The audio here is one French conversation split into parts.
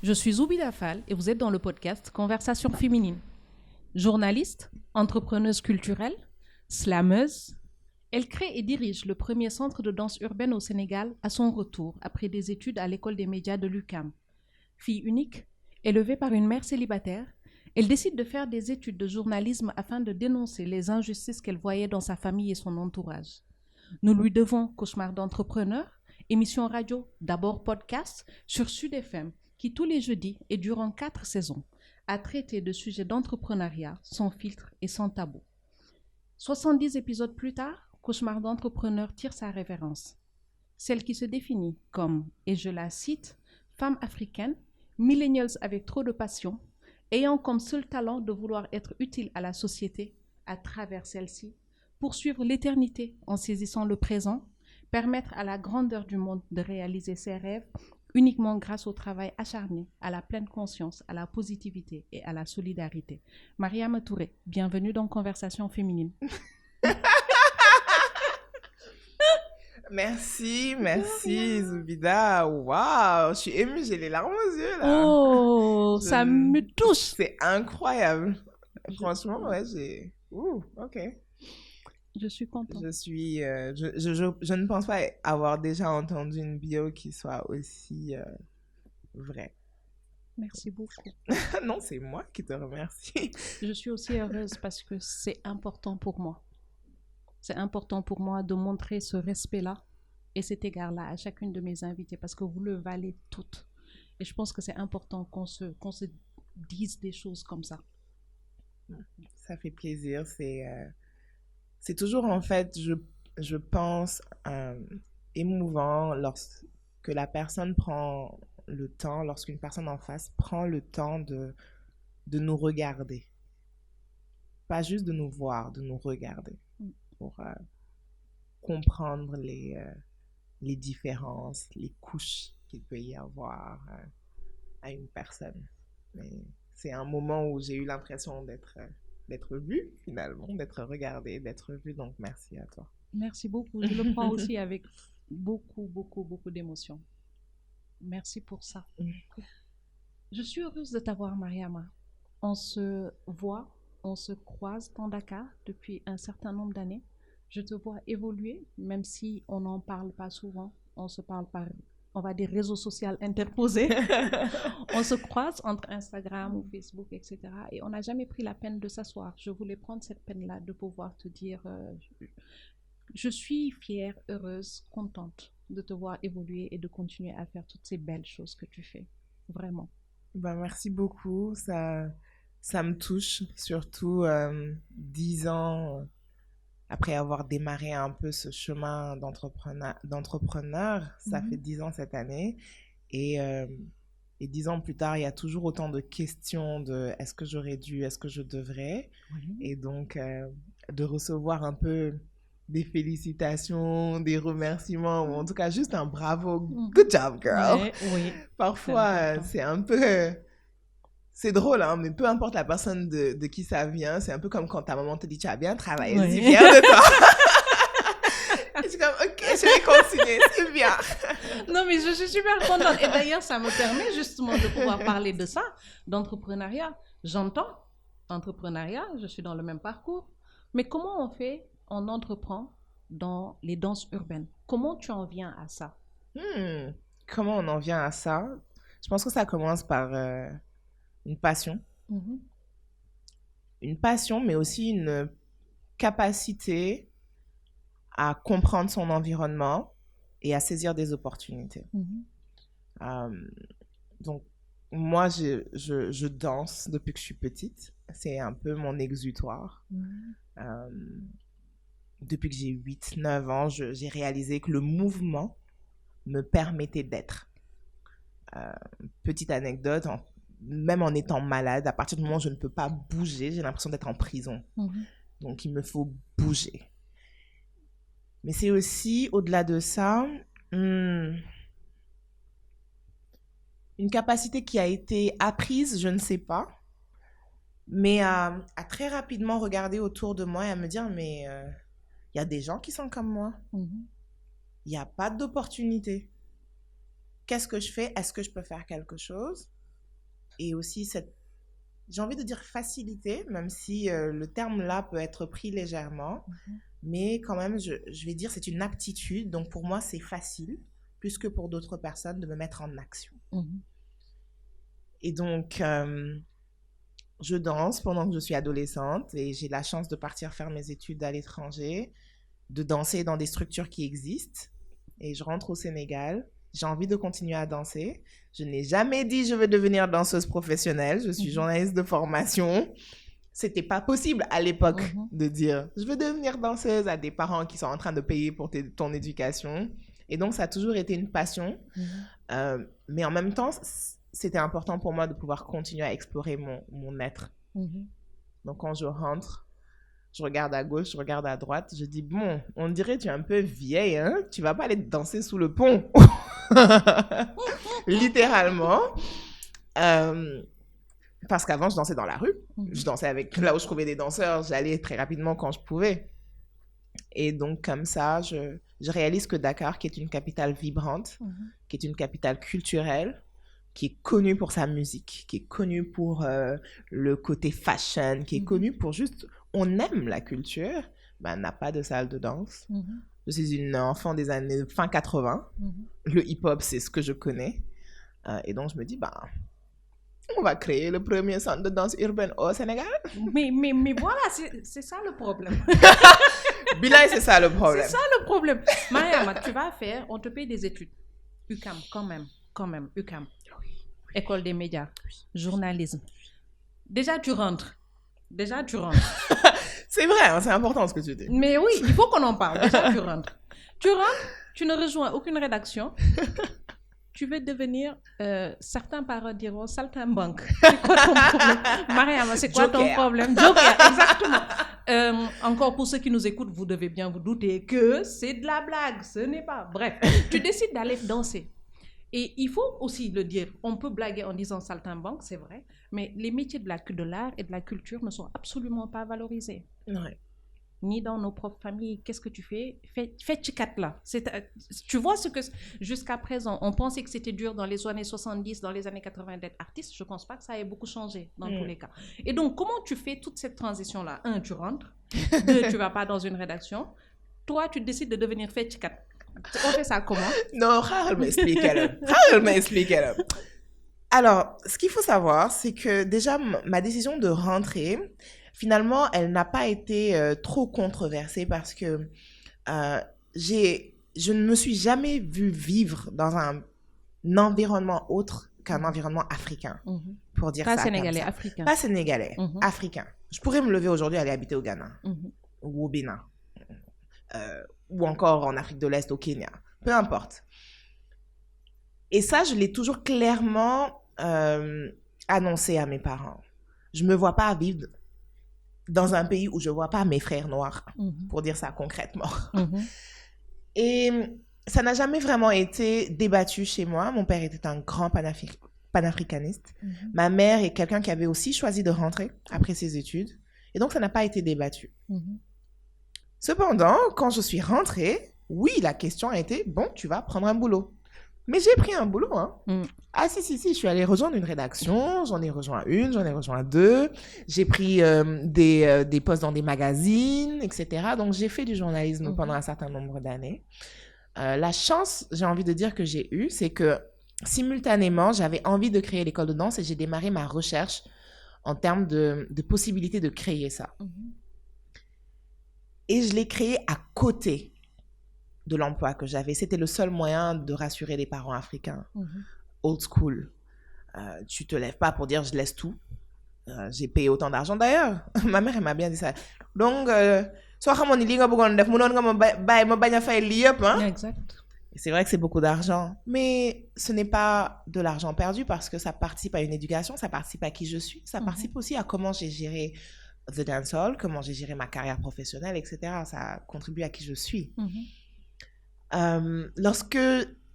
Je suis Zoubida Fall et vous êtes dans le podcast Conversation féminine. Journaliste, entrepreneuse culturelle, slameuse, elle crée et dirige le premier centre de danse urbaine au Sénégal à son retour après des études à l'école des médias de l'UQAM. Fille unique, élevée par une mère célibataire, elle décide de faire des études de journalisme afin de dénoncer les injustices qu'elle voyait dans sa famille et son entourage. Nous lui devons Cauchemar d'entrepreneur, émission radio, d'abord podcast, sur Sud FM, qui tous les jeudis et durant 4 saisons a traité de sujets d'entrepreneuriat sans filtre et sans tabou. 70 épisodes plus tard, Cauchemar d'entrepreneur tire sa révérence. Celle qui se définit comme, et je la cite, femme africaine, millennials avec trop de passion, ayant comme seul talent de vouloir être utile à la société à travers celle-ci, poursuivre l'éternité en saisissant le présent, permettre à la grandeur du monde de réaliser ses rêves uniquement grâce au travail acharné, à la pleine conscience, à la positivité et à la solidarité. Mariama Touré, bienvenue dans Conversation féminine. Merci Zoubida. Waouh, je suis émue, j'ai les larmes aux yeux là. Oh, ça me touche. C'est incroyable. Franchement, ouais, j'ai... ok. Je suis contente. Je ne pense pas avoir déjà entendu une bio qui soit aussi vraie. Merci beaucoup. Non, c'est moi qui te remercie. Je suis aussi heureuse parce que c'est important pour moi. C'est important pour moi de montrer ce respect-là et cet égard-là à chacune de mes invitées parce que vous le valez toutes. Et je pense que c'est important qu'on se dise des choses comme ça. Ça fait plaisir. C'est toujours, en fait, je pense, émouvant lorsque la personne prend le temps, lorsqu'une personne en face prend le temps de nous regarder. Pas juste de nous voir, de nous regarder. Pour comprendre les différences, les couches qu'il peut y avoir à une personne. Mais c'est un moment où j'ai eu l'impression d'être vue, finalement, d'être regardée, d'être vue. Donc, merci à toi. Merci beaucoup. Je le prends aussi avec beaucoup d'émotion. Merci pour ça. Je suis heureuse de t'avoir, Mariama. On se voit, on se croise dans Dakar depuis un certain nombre d'années. Je te vois évoluer, même si on n'en parle pas souvent. On se parle par, on va dire, réseaux sociaux interposés. On se croise entre Instagram ou Facebook, etc. Et on n'a jamais pris la peine de s'asseoir. Je voulais prendre cette peine-là de pouvoir te dire, je suis fière, heureuse, contente de te voir évoluer et de continuer à faire toutes ces belles choses que tu fais. Vraiment. Merci beaucoup. Ça me touche, surtout 10 ans... Après avoir démarré un peu ce chemin d'entrepreneur, ça fait 10 ans cette année. Et 10 ans plus tard, il y a toujours autant de questions de est-ce que j'aurais dû, est-ce que je devrais. Et donc, de recevoir un peu des félicitations, des remerciements, ou en tout cas juste un bravo. Good job, girl. Oui. Parfois, c'est un peu... C'est drôle, hein, mais peu importe la personne de qui ça vient, c'est un peu comme quand ta maman te dit « tu as bien travaillé, je suis fière de toi ». Je suis comme « ok, je vais continuer, c'est bien ». Non, mais je suis super contente. Et d'ailleurs, ça me permet justement de pouvoir parler de ça, d'entrepreneuriat. J'entends entrepreneuriat, je suis dans le même parcours. Mais comment on entreprend dans les danses urbaines? Comment tu en viens à ça? Comment on en vient à ça? Je pense que ça commence par... une passion. Une passion, mais aussi une capacité à comprendre son environnement et à saisir des opportunités. Donc, moi, je danse depuis que je suis petite. C'est un peu mon exutoire. Depuis que j'ai 8-9 ans, j'ai réalisé que le mouvement me permettait d'être. Petite anecdote, même en étant malade, à partir du moment où je ne peux pas bouger, j'ai l'impression d'être en prison. Donc, il me faut bouger. Mais c'est aussi, au-delà de ça, une capacité qui a été apprise, je ne sais pas, mais à très rapidement regarder autour de moi et à me dire, mais il y a des gens qui sont comme moi. Il n'y a pas d'opportunité. Qu'est-ce que je fais? Est-ce que je peux faire quelque chose? et aussi cette, j'ai envie de dire facilité, même si le terme là peut être pris légèrement, mais quand même, je vais dire c'est une aptitude. Donc pour moi, c'est facile, plus que pour d'autres personnes, de me mettre en action. Et donc, je danse pendant que je suis adolescente et j'ai la chance de partir faire mes études à l'étranger, de danser dans des structures qui existent. Et je rentre au Sénégal. J'ai envie de continuer à danser. Je n'ai jamais dit je veux devenir danseuse professionnelle. Je suis journaliste de formation. C'était pas possible à l'époque de dire je veux devenir danseuse à des parents qui sont en train de payer pour ton éducation. Et donc, ça a toujours été une passion. Mais en même temps, c'était important pour moi de pouvoir continuer à explorer mon être. Donc, quand je rentre, je regarde à gauche, je regarde à droite, je dis, bon, on dirait que tu es un peu vieille, hein? Tu vas pas aller danser sous le pont. Littéralement. Parce qu'avant, je dansais dans la rue. Je dansais là où je trouvais des danseurs, j'allais très rapidement quand je pouvais. Et donc, comme ça, je réalise que Dakar, qui est une capitale vibrante, qui est une capitale culturelle, qui est connue pour sa musique, qui est connue pour le côté fashion, qui est connue pour juste... On aime la culture, n'a pas de salle de danse. Je suis une enfant des années fin 80. Le hip-hop, c'est ce que je connais. Et donc, je me dis, on va créer le premier centre de danse urbaine au Sénégal. Mais voilà, c'est ça le problème. Bilal, c'est ça le problème. C'est ça le problème. Mariama, tu vas faire, on te paye des études. UCAM, quand même, UCAM. École des médias, journalisme. Déjà, tu rentres. C'est vrai, hein, c'est important ce que tu dis. Mais oui, il faut qu'on en parle. Déjà, tu rentres, tu ne rejoins aucune rédaction. Tu veux devenir, certains parents diront, saltimbanque. C'est quoi ton problème? Mariama, c'est quoi ton problème? Joker, exactement. Encore pour ceux qui nous écoutent, vous devez bien vous douter que c'est de la blague, ce n'est pas. Bref, tu décides d'aller danser. Et il faut aussi le dire, on peut blaguer en disant saltimbanque, c'est vrai, mais les métiers de l'art et de la culture ne sont absolument pas valorisés. Ouais. Ni dans nos propres familles. Qu'est-ce que tu fais? Fais tchikat là. Tu vois ce que... Jusqu'à présent, on pensait que c'était dur dans les années 70, dans les années 80 d'être artiste. Je ne pense pas que ça ait beaucoup changé dans tous les cas. Et donc, comment tu fais toute cette transition-là? 1, tu rentres. 2, tu ne vas pas dans une rédaction. 3, tu décides de devenir fait tchikat. On fait ça comment? Non, Harold m'explique. Alors, ce qu'il faut savoir, c'est que déjà, ma décision de rentrer, finalement, elle n'a pas été trop controversée parce que je ne me suis jamais vue vivre dans un environnement autre qu'un environnement africain, pour dire pas ça sénégalais, comme ça. africain. Pas sénégalais, africain. Je pourrais me lever aujourd'hui et aller habiter au Ghana ou au Bénin. Ou encore en Afrique de l'Est, au Kenya. Peu importe. Et ça, je l'ai toujours clairement annoncé à mes parents. Je ne me vois pas vivre dans un pays où je ne vois pas mes frères noirs, pour dire ça concrètement. Et ça n'a jamais vraiment été débattu chez moi. Mon père était un grand panafricaniste. Ma mère est quelqu'un qui avait aussi choisi de rentrer après ses études. Et donc, ça n'a pas été débattu. Cependant, quand je suis rentrée, oui, la question a été, bon, tu vas prendre un boulot. Mais j'ai pris un boulot, hein. Ah si, je suis allée rejoindre une rédaction, j'en ai rejoint une, j'en ai rejoint 2. J'ai pris des postes dans des magazines, etc. Donc, j'ai fait du journalisme pendant un certain nombre d'années. La chance, j'ai envie de dire, que j'ai eue, c'est que simultanément, j'avais envie de créer l'école de danse et j'ai démarré ma recherche en termes de possibilités de créer ça. Et je l'ai créé à côté de l'emploi que j'avais. C'était le seul moyen de rassurer les parents africains. Old school. Tu te lèves pas pour dire je laisse tout. J'ai payé autant d'argent. D'ailleurs, ma mère, elle m'a bien dit ça. Donc, Exact. c'est vrai que c'est beaucoup d'argent. Mais ce n'est pas de l'argent perdu parce que ça participe à une éducation, ça participe à qui je suis, ça participe aussi à comment j'ai géré The Dancehall, comment j'ai géré ma carrière professionnelle, etc. Ça contribue à qui je suis. Lorsque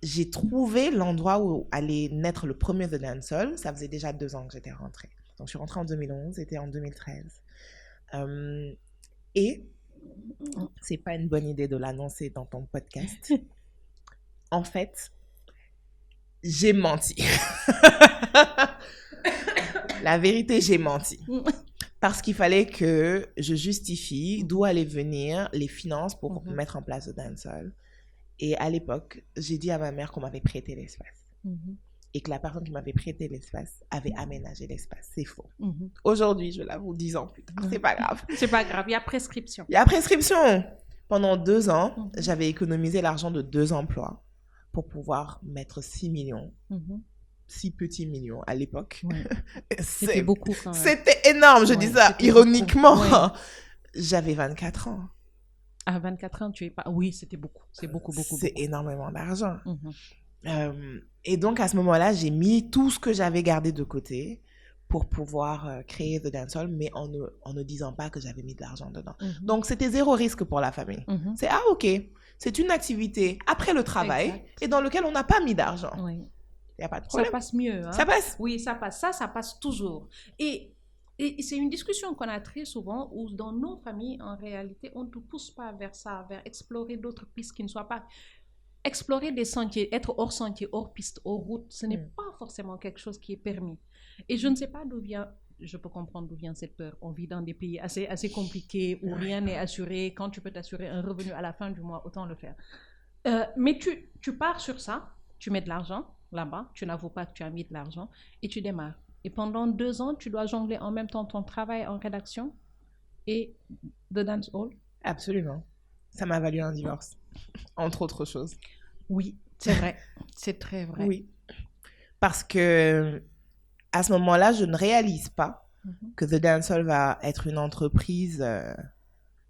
j'ai trouvé l'endroit où allait naître le premier The Dancehall, ça faisait déjà 2 ans que j'étais rentrée. Donc, je suis rentrée en 2011, c'était en 2013. Et c'est pas une bonne idée de l'annoncer dans ton podcast. En fait, j'ai menti. La vérité, j'ai menti. Parce qu'il fallait que je justifie d'où allaient venir les finances pour mettre en place le dancehall. Et à l'époque, j'ai dit à ma mère qu'on m'avait prêté l'espace. Et que la personne qui m'avait prêté l'espace avait aménagé l'espace. C'est faux. Aujourd'hui, je l'avoue, 10 ans plus tard, c'est pas grave. C'est pas grave, il y a prescription. Il y a prescription. Pendant 2 ans, j'avais économisé l'argent de 2 emplois pour pouvoir mettre 6 millions. 6 petits millions à l'époque. Ouais. C'était beaucoup quand même. C'était énorme, je dis ça ironiquement. Ouais. J'avais 24 ans. À 24 ans, tu es pas... Oui, c'était beaucoup. C'est beaucoup. C'est énormément d'argent. Et donc, à ce moment-là, j'ai mis tout ce que j'avais gardé de côté pour pouvoir créer The Dancehall, mais en ne disant pas que j'avais mis de l'argent dedans. Donc, c'était 0 risque pour la famille. C'est, ok, c'est une activité après le travail et dans lequel on n'a pas mis d'argent. Oui. Il n'y a pas de problème. Ça passe mieux. Hein? Ça passe. Oui, ça passe. Ça passe toujours. Et c'est une discussion qu'on a très souvent où dans nos familles, en réalité, on ne te pousse pas vers ça, vers explorer d'autres pistes qui ne soient pas... Explorer des sentiers, être hors sentier, hors piste, hors route, ce n'est pas forcément quelque chose qui est permis. Et je ne sais pas d'où vient... Je peux comprendre d'où vient cette peur. On vit dans des pays assez compliqués où rien n'est assuré. Quand tu peux t'assurer un revenu à la fin du mois, autant le faire. Mais tu pars sur ça, tu mets de l'argent là-bas, tu n'avoues pas que tu as mis de l'argent et tu démarres. Et pendant 2 ans, tu dois jongler en même temps ton travail en rédaction et The Dancehall. Absolument. Ça m'a valu un divorce, entre autres choses. Oui, c'est vrai. C'est très vrai. Oui. Parce que à ce moment-là, je ne réalise pas que The Dancehall va être une entreprise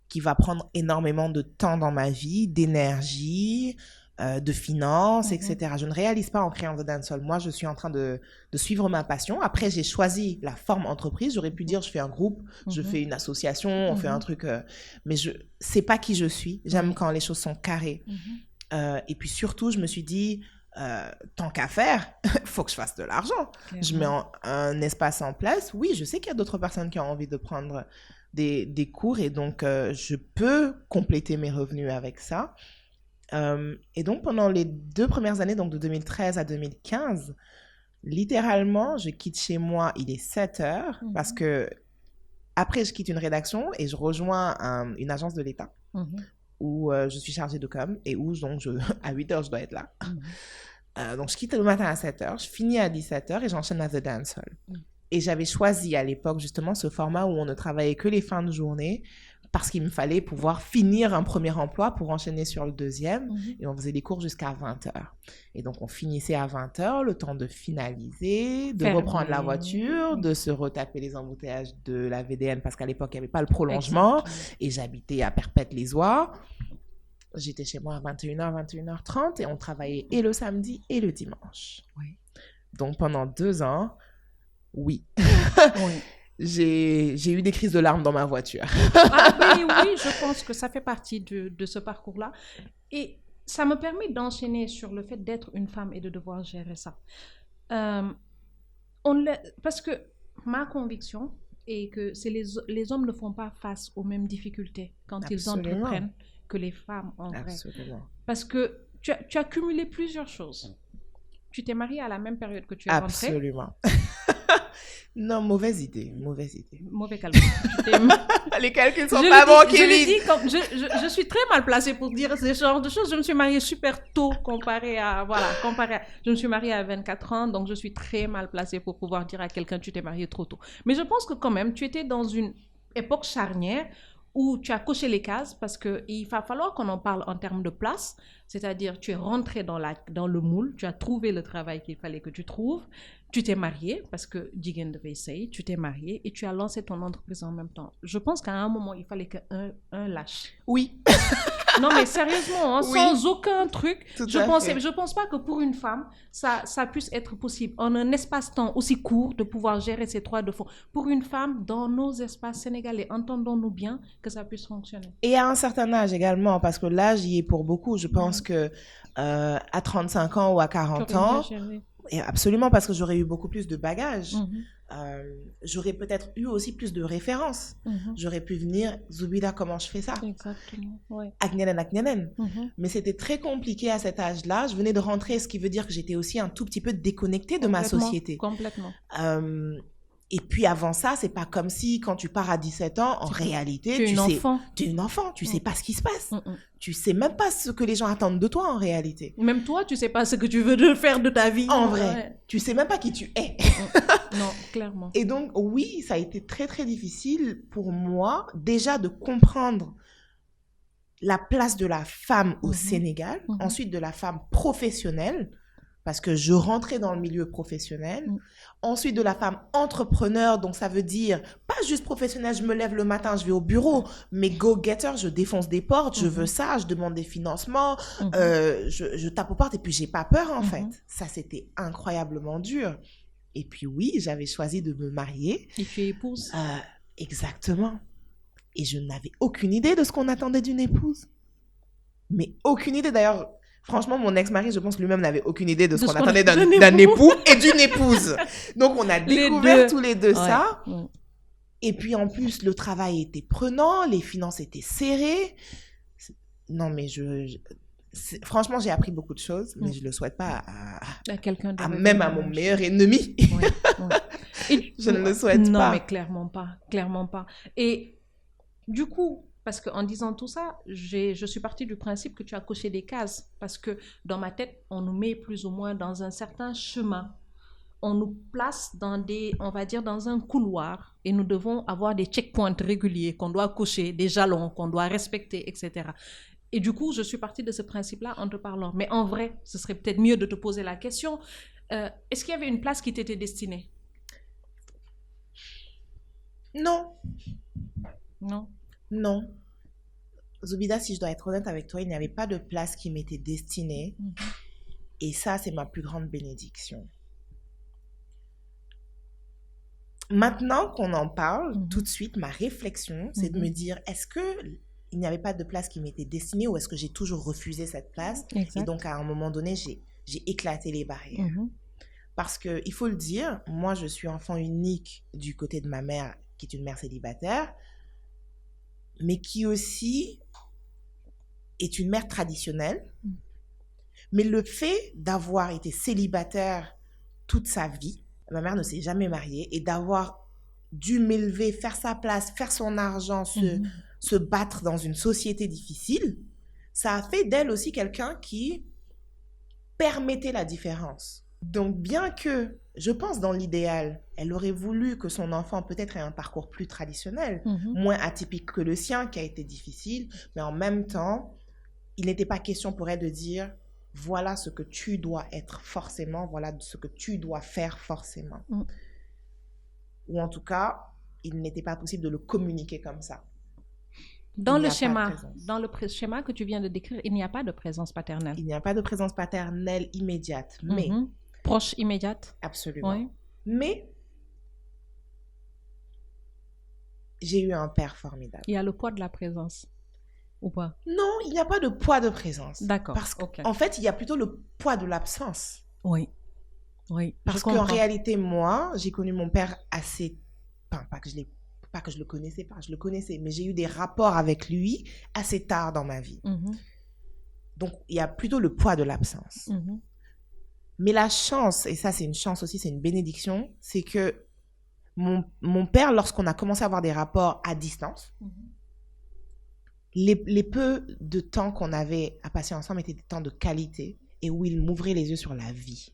qui va prendre énormément de temps dans ma vie, d'énergie, de finances, etc. Je ne réalise pas en créant The Dancehall. Moi, je suis en train de suivre ma passion. Après, j'ai choisi la forme entreprise. J'aurais pu dire, je fais un groupe, je fais une association, on fait un truc. Mais c'est pas qui je suis. J'aime quand les choses sont carrées. Et puis surtout, je me suis dit, tant qu'à faire, il faut que je fasse de l'argent. Je mets un espace en place. Oui, je sais qu'il y a d'autres personnes qui ont envie de prendre des cours et donc je peux compléter mes revenus avec ça. Et donc, pendant les 2 premières années, donc de 2013 à 2015, littéralement, je quitte chez moi, il est 7 heures, parce que après, je quitte une rédaction et je rejoins une agence de l'État, où je suis chargée de com et où, donc, à 8 heures, je dois être là. Donc, je quitte le matin à 7 heures, je finis à 17 heures et j'enchaîne à The Dancehall. Et j'avais choisi à l'époque, justement, ce format où on ne travaillait que les fins de journée, parce qu'il me fallait pouvoir finir un premier emploi pour enchaîner sur le deuxième. Et on faisait des cours jusqu'à 20h. Et donc, on finissait à 20h, le temps de finaliser, de reprendre la voiture, de se retaper les embouteillages de la VDN, parce qu'à l'époque, il n'y avait pas le prolongement. Et j'habitais à Perpète-les-Oies. J'étais chez moi à 21h, 21h30, et on travaillait et le samedi et le dimanche. Donc, pendant 2 ans, oui. J'ai eu des crises de larmes dans ma voiture. Oui, je pense que ça fait partie de ce parcours-là. Et ça me permet d'enchaîner sur le fait d'être une femme et de devoir gérer ça. Parce que ma conviction est que les hommes ne font pas face aux mêmes difficultés quand ils entreprennent que les femmes en vrai. Parce que tu as cumulé plusieurs choses. Tu t'es mariée à la même période que tu es rentrée. Absolument. Non, mauvaise idée. Mauvais calcul. Les calculs sont pas bons, Kéline. Je suis très mal placée pour dire ce genre de choses. Je me suis mariée super tôt comparé à... Je me suis mariée à 24 ans, donc je suis très mal placée pour pouvoir dire à quelqu'un tu t'es mariée trop tôt. Mais je pense que quand même, tu étais dans une époque charnière où tu as coché les cases parce qu'il va falloir qu'on en parle en termes de place, c'est-à-dire tu es rentré dans le moule, tu as trouvé le travail qu'il fallait que tu trouves, tu t'es marié parce que Jigen devait essayer, tu t'es marié et tu as lancé ton entreprise en même temps. Je pense qu'à un moment, il fallait qu'un lâche. Oui. Non, mais sérieusement, hein, sans aucun truc, je pense pas que pour une femme, ça puisse être possible en un espace-temps aussi court de pouvoir gérer ces 3 de fond. Pour une femme, dans nos espaces sénégalais, entendons-nous bien que ça puisse fonctionner. Et à un certain âge également, parce que l'âge y est pour beaucoup. Je pense que à 35 ans ou à 40 ans... Et absolument, parce que j'aurais eu beaucoup plus de bagages. J'aurais peut-être eu aussi plus de références. J'aurais pu venir, Zoubida, comment je fais ça? Exactement, ouais. Aknenen. Mais c'était très compliqué à cet âge-là. Je venais de rentrer, ce qui veut dire que j'étais aussi un tout petit peu déconnectée de ma société. Complètement. Et puis avant ça, c'est pas comme si quand tu pars à 17 ans, en réalité, tu es une enfant, tu sais pas ce qui se passe. Tu sais même pas ce que les gens attendent de toi en réalité. Même toi, tu sais pas ce que tu veux faire de ta vie. En vrai, tu sais même pas qui tu es. Non, clairement. Et donc, oui, ça a été très, très difficile pour moi, déjà de comprendre la place de la femme au Sénégal, ensuite de la femme professionnelle, parce que je rentrais dans le milieu professionnel. Ensuite, de la femme entrepreneur, donc ça veut dire pas juste professionnelle, je me lève le matin, je vais au bureau, mais go-getter, je défonce des portes, je veux ça, je demande des financements, je tape aux portes et puis j'ai pas peur en fait. Ça, c'était incroyablement dur. Et puis oui, j'avais choisi de me marier. Et tu es épouse. Exactement. Et je n'avais aucune idée de ce qu'on attendait d'une épouse. Mais aucune idée d'ailleurs. Franchement, mon ex-mari, je pense lui-même n'avait aucune idée de ce qu'on attendait d'un époux et d'une épouse. Donc, on a découvert tous les deux ça. Et puis, en plus, le travail était prenant, les finances étaient serrées. Non, mais franchement, j'ai appris beaucoup de choses, mais je ne le souhaite pas à quelqu'un même à mon meilleur ennemi. Je ne le souhaite pas. Non, mais clairement pas. Clairement pas. Et du coup... Parce qu'en disant tout ça, je suis partie du principe que tu as coché des cases. Parce que dans ma tête, on nous met plus ou moins dans un certain chemin. On nous place on va dire, dans un couloir. Et nous devons avoir des checkpoints réguliers qu'on doit cocher, des jalons qu'on doit respecter, etc. Et du coup, je suis partie de ce principe-là en te parlant. Mais en vrai, ce serait peut-être mieux de te poser la question. Est-ce qu'il y avait une place qui t'était destinée? Non. Non. Non. Zoubida, si je dois être honnête avec toi, il n'y avait pas de place qui m'était destinée. Et ça, c'est ma plus grande bénédiction. Maintenant qu'on en parle, tout de suite, ma réflexion, c'est de me dire, est-ce qu'il n'y avait pas de place qui m'était destinée ou est-ce que j'ai toujours refusé cette place? Exact. Et donc, à un moment donné, j'ai éclaté les barrières. Parce qu'il faut le dire, moi, je suis enfant unique du côté de ma mère, qui est une mère célibataire, mais qui aussi est une mère traditionnelle. Mais le fait d'avoir été célibataire toute sa vie, ma mère ne s'est jamais mariée, et d'avoir dû m'élever, faire sa place, faire son argent, se battre dans une société difficile, ça a fait d'elle aussi quelqu'un qui permettait la différence. Donc, bien que, je pense dans l'idéal, elle aurait voulu que son enfant peut-être ait un parcours plus traditionnel, moins atypique que le sien, qui a été difficile, mais en même temps, il n'était pas question pour elle de dire, voilà ce que tu dois être forcément, voilà ce que tu dois faire forcément. Ou en tout cas, il n'était pas possible de le communiquer comme ça. Dans le schéma que tu viens de décrire, il n'y a pas de présence paternelle. Il n'y a pas de présence paternelle immédiate, mais... Proche, immédiate. Absolument. Oui. Mais j'ai eu un père formidable. Il y a le poids de la présence, ou pas? Non, il n'y a pas de poids de présence. D'accord. Parce qu'en fait, il y a plutôt le poids de l'absence. Oui. Parce qu'en réalité, moi, j'ai connu mon père assez... Pas que je le connaissais pas, je le connaissais, mais j'ai eu des rapports avec lui assez tard dans ma vie. Donc, il y a plutôt le poids de l'absence. Mais la chance, et ça c'est une chance aussi, c'est une bénédiction, c'est que mon père, lorsqu'on a commencé à avoir des rapports à distance, les peu de temps qu'on avait à passer ensemble étaient des temps de qualité et où il m'ouvrait les yeux sur la vie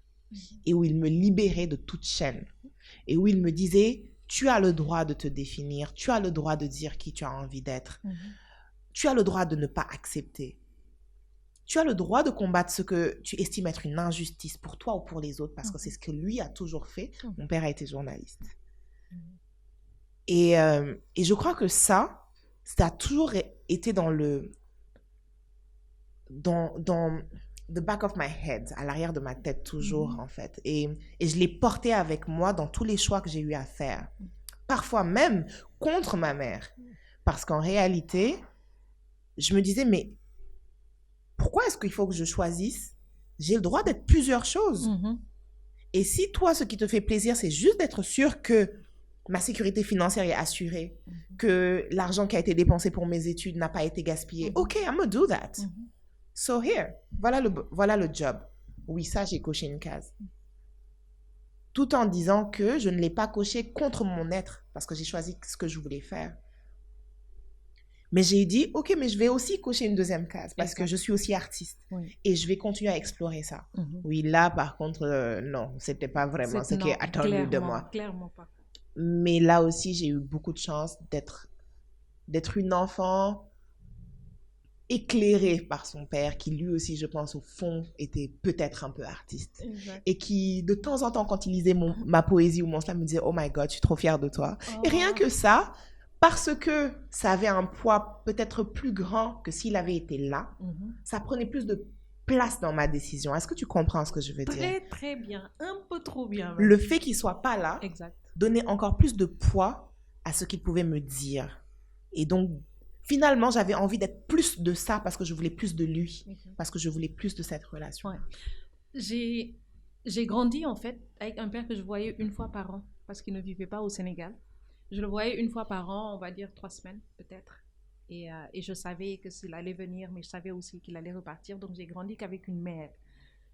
et où il me libérait de toute chaîne et où il me disait, tu as le droit de te définir, tu as le droit de dire qui tu as envie d'être, tu as le droit de ne pas accepter. Tu as le droit de combattre ce que tu estimes être une injustice pour toi ou pour les autres, parce que c'est ce que lui a toujours fait. Mon père a été journaliste. Et je crois que ça a toujours été dans the back of my head, à l'arrière de ma tête toujours, en fait. Et je l'ai porté avec moi dans tous les choix que j'ai eu à faire. Parfois même contre ma mère. Parce qu'en réalité, je me disais, mais pourquoi est-ce qu'il faut que je choisisse? J'ai le droit d'être plusieurs choses. Et si toi, ce qui te fait plaisir, c'est juste d'être sûr que ma sécurité financière est assurée, que l'argent qui a été dépensé pour mes études n'a pas été gaspillé, OK, I'm gonna do that. So here, voilà le job. Oui, ça, j'ai coché une case. tout en disant que je ne l'ai pas coché contre mon être, parce que j'ai choisi ce que je voulais faire. Mais j'ai dit, OK, mais je vais aussi cocher une deuxième case, parce que je suis aussi artiste. Oui. Et je vais continuer à explorer ça. Oui, là, par contre, non, c'était pas vraiment ce qui est attendu de moi. Clairement pas. Mais là aussi, j'ai eu beaucoup de chance d'être une enfant éclairée par son père, qui lui aussi, je pense, au fond, était peut-être un peu artiste. Exact. Et qui, de temps en temps, quand il lisait ma poésie ou mon slam, me disait « Oh my God, je suis trop fière de toi. » Et rien que ça, parce que ça avait un poids peut-être plus grand que s'il avait été là, ça prenait plus de place dans ma décision. Est-ce que tu comprends ce que je veux dire? Très, très bien. Un peu trop bien. Même. Le fait qu'il ne soit pas là donnait encore plus de poids à ce qu'il pouvait me dire. Et donc, finalement, j'avais envie d'être plus de ça parce que je voulais plus de lui, parce que je voulais plus de cette relation. Ouais. J'ai grandi, en fait, avec un père que je voyais une fois par an parce qu'il ne vivait pas au Sénégal. Je le voyais une fois par an, on va dire 3 semaines peut-être. Et je savais que s'il allait venir, mais je savais aussi qu'il allait repartir. Donc, j'ai grandi qu'avec une mère.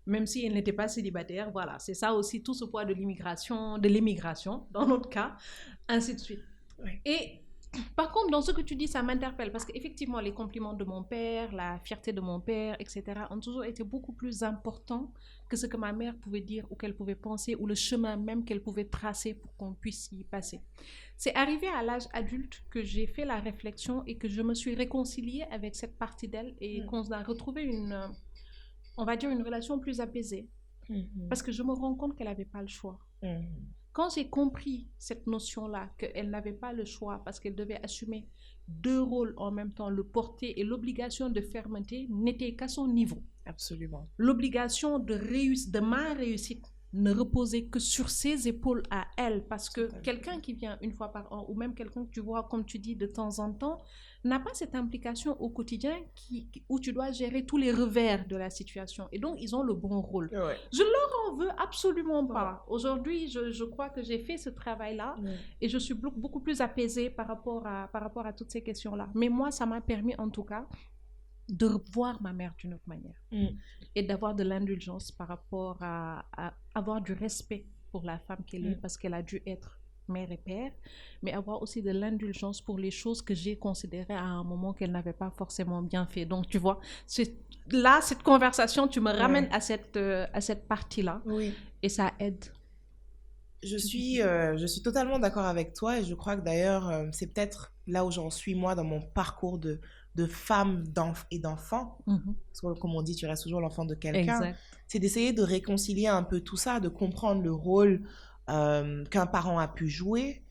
Même si elle n'était pas célibataire, voilà. C'est ça aussi, tout ce poids de l'émigration, dans notre cas, ainsi de suite. Ouais. Et par contre, dans ce que tu dis, ça m'interpelle parce qu'effectivement, les compliments de mon père, la fierté de mon père, etc., ont toujours été beaucoup plus importants que ce que ma mère pouvait dire ou qu'elle pouvait penser ou le chemin même qu'elle pouvait tracer pour qu'on puisse y passer. C'est arrivé à l'âge adulte que j'ai fait la réflexion et que je me suis réconciliée avec cette partie d'elle et qu'on a retrouvé on va dire, une relation plus apaisée. Parce que je me rends compte qu'elle n'avait pas le choix. Quand j'ai compris cette notion-là, qu'elle n'avait pas le choix parce qu'elle devait assumer 2 rôles en même temps, le porter et l'obligation de fermeté n'était qu'à son niveau. Absolument. L'obligation de ma réussite ne reposait que sur ses épaules à elle, parce que quelqu'un qui vient une fois par an, ou même quelqu'un que tu vois, comme tu dis, de temps en temps, n'a pas cette implication au quotidien où tu dois gérer tous les revers de la situation. Et donc, ils ont le bon rôle. Ouais. Je leur en veux absolument pas. Aujourd'hui, je crois que j'ai fait ce travail-là et je suis beaucoup plus apaisée par rapport à toutes ces questions-là. Mais moi, ça m'a permis en tout cas de voir ma mère d'une autre manière et d'avoir de l'indulgence par rapport à avoir du respect pour la femme qu'elle est parce qu'elle a dû être mère et père, mais avoir aussi de l'indulgence pour les choses que j'ai considérées à un moment qu'elle n'avait pas forcément bien fait. Donc, tu vois, là, cette conversation, tu me ramènes à cette partie-là et ça aide. Je suis totalement d'accord avec toi et je crois que d'ailleurs, c'est peut-être là où j'en suis moi dans mon parcours de femme et d'enfant. Parce que comme on dit, tu restes toujours l'enfant de quelqu'un. C'est d'essayer de réconcilier un peu tout ça, de comprendre le rôle qu'un parent a pu jouer,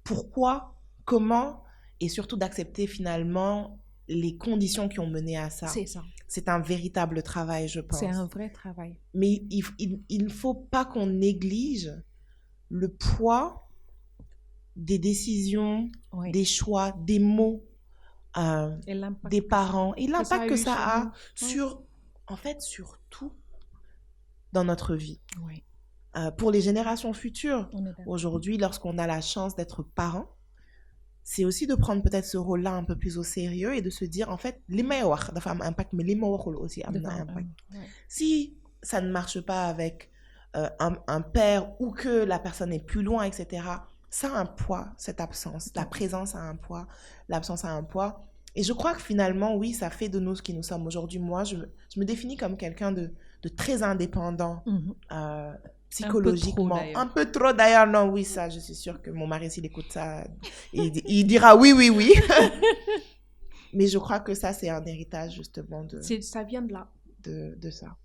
pourquoi, comment, et surtout d'accepter finalement les conditions qui ont mené à ça. C'est ça. C'est un véritable travail, je pense. C'est un vrai travail. Mais il ne faut pas qu'on néglige le poids des décisions, des choix, des mots, des parents et l'impact que ça a sur tout dans notre vie. Pour les générations futures, aujourd'hui, lorsqu'on a la chance d'être parent, c'est aussi de prendre peut-être ce rôle-là un peu plus au sérieux et de se dire, en fait, les meilleurs dafa am impact, mais les meilleurs aussi am na impact. Si ça ne marche pas avec un père ou que la personne est plus loin, etc., ça a un poids, cette absence. La présence a un poids, l'absence a un poids. Et je crois que finalement, oui, ça fait de nous ce qui nous sommes aujourd'hui. Moi, je me définis comme quelqu'un de très indépendant, psychologiquement. Un peu trop d'ailleurs, non, oui, ça, je suis sûre que mon mari, s'il écoute ça, il dira oui, oui, oui. Mais je crois que ça, c'est un héritage justement de... Ça vient de là. De ça.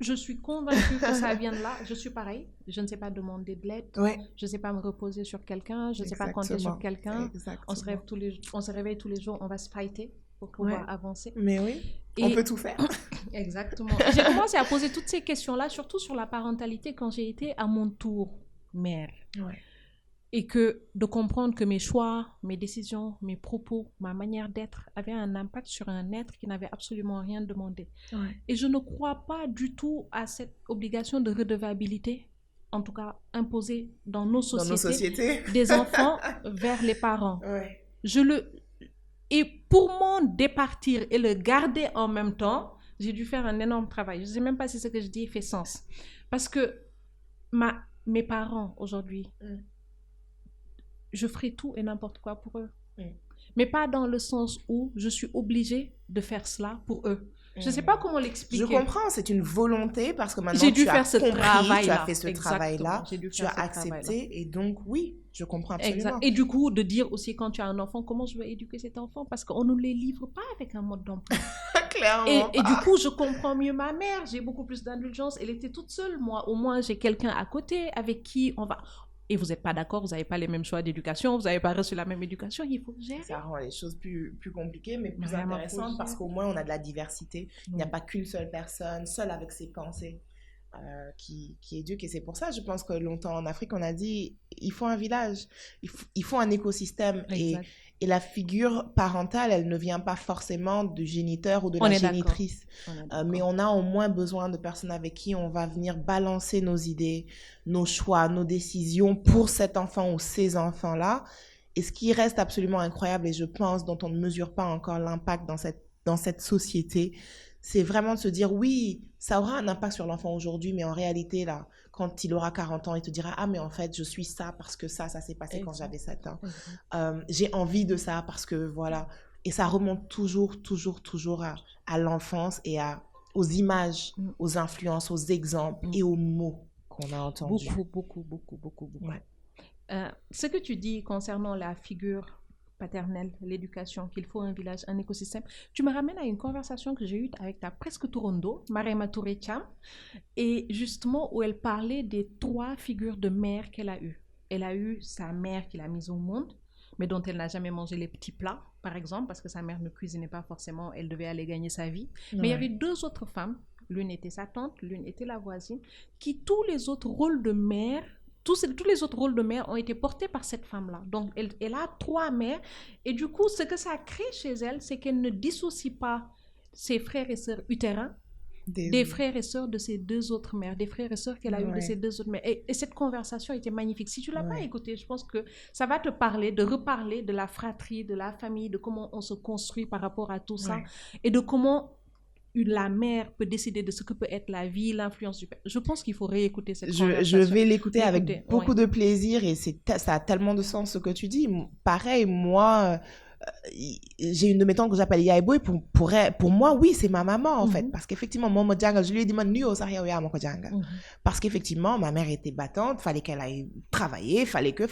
Je suis convaincue que ça vient de là. Je suis pareil. Je ne sais pas demander de l'aide. Je ne sais pas me reposer sur quelqu'un. Je ne sais pas compter sur quelqu'un. On se réveille tous les jours. On va se fighter pour pouvoir avancer. Mais oui, on peut tout faire. Exactement. J'ai commencé à poser toutes ces questions-là, surtout sur la parentalité, quand j'ai été à mon tour mère. Et de comprendre que mes choix, mes décisions, mes propos, ma manière d'être avaient un impact sur un être qui n'avait absolument rien demandé. Et je ne crois pas du tout à cette obligation de redevabilité, en tout cas imposée dans nos sociétés. Des enfants vers les parents. Et pour m'en départir et le garder en même temps, j'ai dû faire un énorme travail. Je ne sais même pas si ce que je dis fait sens. Parce que mes parents aujourd'hui, je ferai tout et n'importe quoi pour eux. Mais pas dans le sens où je suis obligée de faire cela pour eux. Je ne sais pas comment l'expliquer. Je comprends, c'est une volonté parce que maintenant j'ai dû tu faire as ce compris, travail-là. tu as fait ce Exactement. travail-là, tu as accepté et donc oui, je comprends absolument. Exact. Et du coup, de dire aussi quand tu as un enfant, comment je vais éduquer cet enfant parce qu'on ne les livre pas avec un mode d'emploi. Clairement. Et du coup, je comprends mieux ma mère, j'ai beaucoup plus d'indulgence. Elle était toute seule, moi. Au moins, j'ai quelqu'un à côté avec qui on va... Et vous n'êtes pas d'accord, vous n'avez pas les mêmes choix d'éducation, vous n'avez pas reçu la même éducation, il faut gérer. Ça rend les choses plus compliquées, mais plus intéressantes parce qu'au moins on a de la diversité. Il n'y a pas qu'une seule personne, seule avec ses pensées, qui éduque. Et c'est pour ça, je pense que longtemps en Afrique, on a dit, il faut un village, il faut un écosystème. Et la figure parentale, elle ne vient pas forcément du géniteur ou de la génitrice. Mais on a au moins besoin de personnes avec qui on va venir balancer nos idées, nos choix, nos décisions pour cet enfant ou ces enfants-là. Et ce qui reste absolument incroyable, et je pense dont on ne mesure pas encore l'impact dans cette société, c'est vraiment de se dire, oui, ça aura un impact sur l'enfant aujourd'hui, mais en réalité, là, quand il aura 40 ans, il te dira, ah, mais en fait, je suis ça parce que ça s'est passé quand j'avais 7 ans. J'ai envie de ça parce que, voilà. Et ça remonte toujours à l'enfance et aux images, aux influences, aux exemples et aux mots qu'on a entendus. Beaucoup. Ouais. Ce que tu dis concernant la figure paternelle, l'éducation, qu'il faut un village, un écosystème. Tu me ramènes à une conversation que j'ai eue avec ta presque Tourondo, Marema Touré Thiam, et justement où elle parlait des 3 figures de mère qu'elle a eues. Elle a eu sa mère qui l'a mise au monde, mais dont elle n'a jamais mangé les petits plats, par exemple, parce que sa mère ne cuisinait pas forcément, elle devait aller gagner sa vie. Ouais. Mais il y avait 2 autres femmes, l'une était sa tante, l'une était la voisine, qui tous les autres rôles de mère, tous les autres rôles de mère ont été portés par cette femme-là. Donc, elle a 3 mères. Et du coup, ce que ça crée chez elle, c'est qu'elle ne dissocie pas ses frères et sœurs utérins des frères et sœurs de ses 2 autres mères, des frères et sœurs qu'elle a eu de ses 2 autres mères. Et cette conversation était magnifique. Si tu ne l'as pas écoutée, je pense que ça va te parler, de reparler de la fratrie, de la famille, de comment on se construit par rapport à tout ça et de comment la mère peut décider de ce que peut être la vie, l'influence du père. Je pense qu'il faut réécouter cette conversation. Je vais l'écouter avec beaucoup de plaisir et ça a tellement de sens ce que tu dis. Pareil, moi, j'ai une de mes tantes que j'appelle Yaïbo et pour moi, oui, c'est ma maman en fait. Parce qu'effectivement, moi, je lui ai dit, parce qu'effectivement, ma mère était battante, fallait qu'elle aille travailler, fallait que.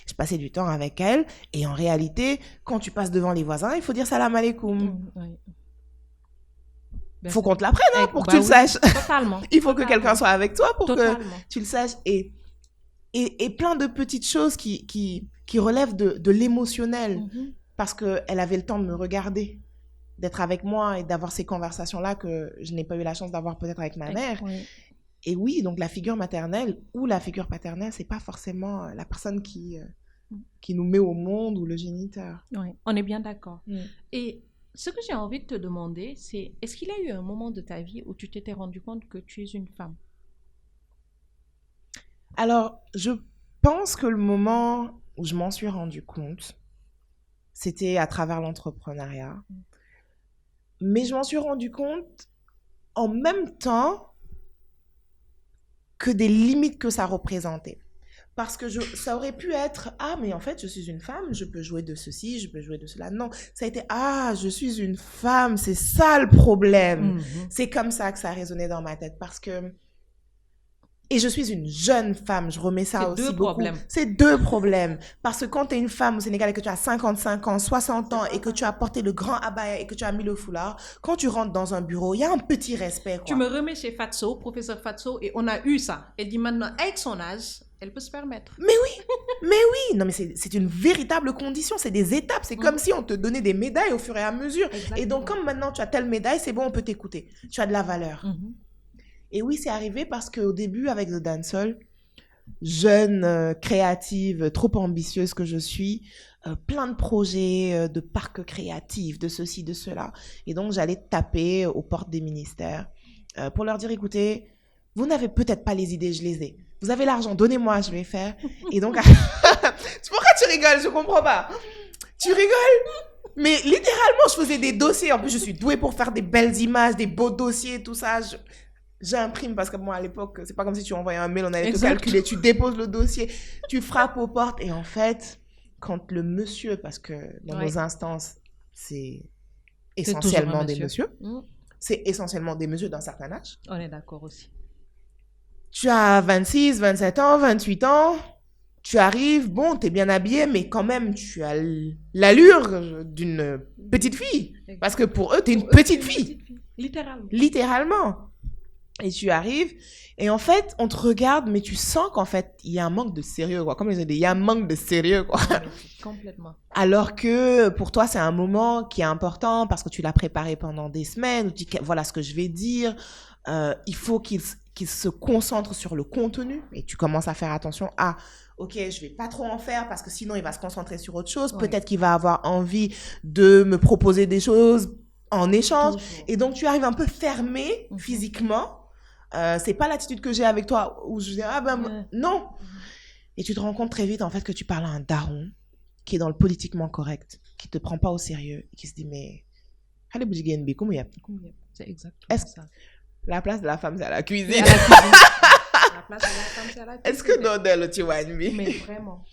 Je passais du temps avec elle et en réalité, quand tu passes devant les voisins, il faut dire salam alaikum. Il faut qu'on te l'apprenne pour que tu le saches. Totalement. Il faut que quelqu'un soit avec toi pour que tu le saches. Et plein de petites choses qui relèvent de l'émotionnel. Parce qu'elle avait le temps de me regarder, d'être avec moi et d'avoir ces conversations-là que je n'ai pas eu la chance d'avoir peut-être avec ma mère. Et oui, donc la figure maternelle ou la figure paternelle, c'est pas forcément la personne qui nous met au monde ou le géniteur. Oui, on est bien d'accord. Et ce que j'ai envie de te demander, c'est est-ce qu'il y a eu un moment de ta vie où tu t'étais rendu compte que tu es une femme? Alors, je pense que le moment où je m'en suis rendu compte, c'était à travers l'entrepreneuriat. Mais je m'en suis rendu compte en même temps que des limites que ça représentait. Parce que ça aurait pu être, ah, mais en fait, je suis une femme, je peux jouer de ceci, je peux jouer de cela. Non, ça a été, ah, je suis une femme, c'est ça le problème. C'est comme ça que ça a résonné dans ma tête. Parce que... Et je suis une jeune femme, je remets ça aussi beaucoup. C'est 2 problèmes. Parce que quand tu es une femme au Sénégal et que tu as 55 ans, 60 ans et que tu as porté le grand abaya et que tu as mis le foulard, quand tu rentres dans un bureau, il y a un petit respect. Quoi. Tu me remets chez Fatso, professeur Fatso, et on a eu ça. Elle dit maintenant, avec son âge, elle peut se permettre. Mais oui. Non, mais c'est une véritable condition. C'est des étapes. C'est comme si on te donnait des médailles au fur et à mesure. Exactement. Et donc, comme maintenant tu as telle médaille, c'est bon, on peut t'écouter. Tu as de la valeur. Et oui, c'est arrivé parce qu'au début, avec The Dancehall, jeune, créative, trop ambitieuse que je suis, plein de projets, de parcs créatifs, de ceci, de cela. Et donc, j'allais taper aux portes des ministères pour leur dire, écoutez, vous n'avez peut-être pas les idées, je les ai. Vous avez l'argent, donnez-moi, je vais faire. Et donc, pourquoi tu rigoles? Je comprends pas. Tu rigoles? Mais littéralement, je faisais des dossiers. En plus, je suis douée pour faire des belles images, des beaux dossiers, tout ça. j'imprime parce que moi, à l'époque, c'est pas comme si tu envoyais un mail, on allait Exact. te calculer, tu déposes le dossier, tu frappes aux portes. Et en fait, quand le monsieur, parce que dans nos instances, c'est essentiellement des messieurs, c'est essentiellement des messieurs d'un certain âge. On est d'accord aussi. Tu as 26, 27 ans, 28 ans, tu arrives, bon, t'es bien habillé, mais quand même, tu as l'allure d'une petite fille. Parce que pour eux, t'es une petite fille. Littéralement. Littéralement. Et tu arrives, et en fait, on te regarde, mais tu sens qu'en fait, il y a un manque de sérieux, quoi. Comme je dis, il y a un manque de sérieux, quoi. Complètement. Alors que pour toi, c'est un moment qui est important parce que tu l'as préparé pendant des semaines, ou tu dis, voilà ce que je vais dire. Il faut qu'il se concentre sur le contenu, et tu commences à faire attention à, ok, je vais pas trop en faire parce que sinon, il va se concentrer sur autre chose. Peut-être qu'il va avoir envie de me proposer des choses en échange. Toujours. Et donc, tu arrives un peu fermé physiquement. C'est pas l'attitude que j'ai avec toi où je dis non. Et tu te rends compte très vite en fait que tu parles à un daron qui est dans le politiquement correct, qui te prend pas au sérieux et qui se dit mais allez bouger comment il y a. C'est exactement ça. La place de la femme c'est à la cuisine. La place de la femme c'est à la cuisine. Est-ce que non de tu vois mais vraiment.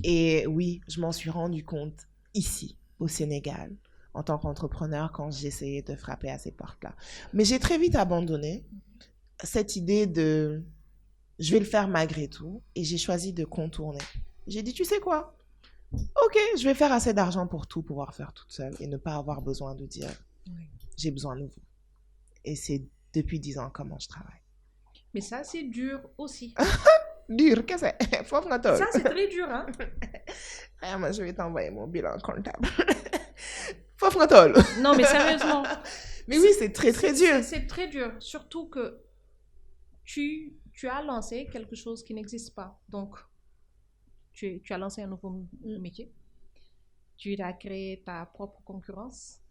Et oui, je m'en suis rendu compte ici au Sénégal en tant qu'entrepreneur quand j'essayais de frapper à ces portes-là. Mais j'ai très vite abandonné cette idée de je vais le faire malgré tout et j'ai choisi de contourner. J'ai dit tu sais quoi, ok, je vais faire assez d'argent pour tout pouvoir faire toute seule et ne pas avoir besoin de dire j'ai besoin de vous. Et c'est depuis 10 ans comment je travaille. Mais ça c'est dur aussi. Dur, qu'est-ce que c'est? Ça c'est très dur hein. Moi je vais t'envoyer mon bilan comptable. Non mais sérieusement. Mais oui, c'est très très dur. C'est très dur, surtout que tu as lancé quelque chose qui n'existe pas. Donc, tu as lancé un nouveau métier. Tu as créé ta propre concurrence.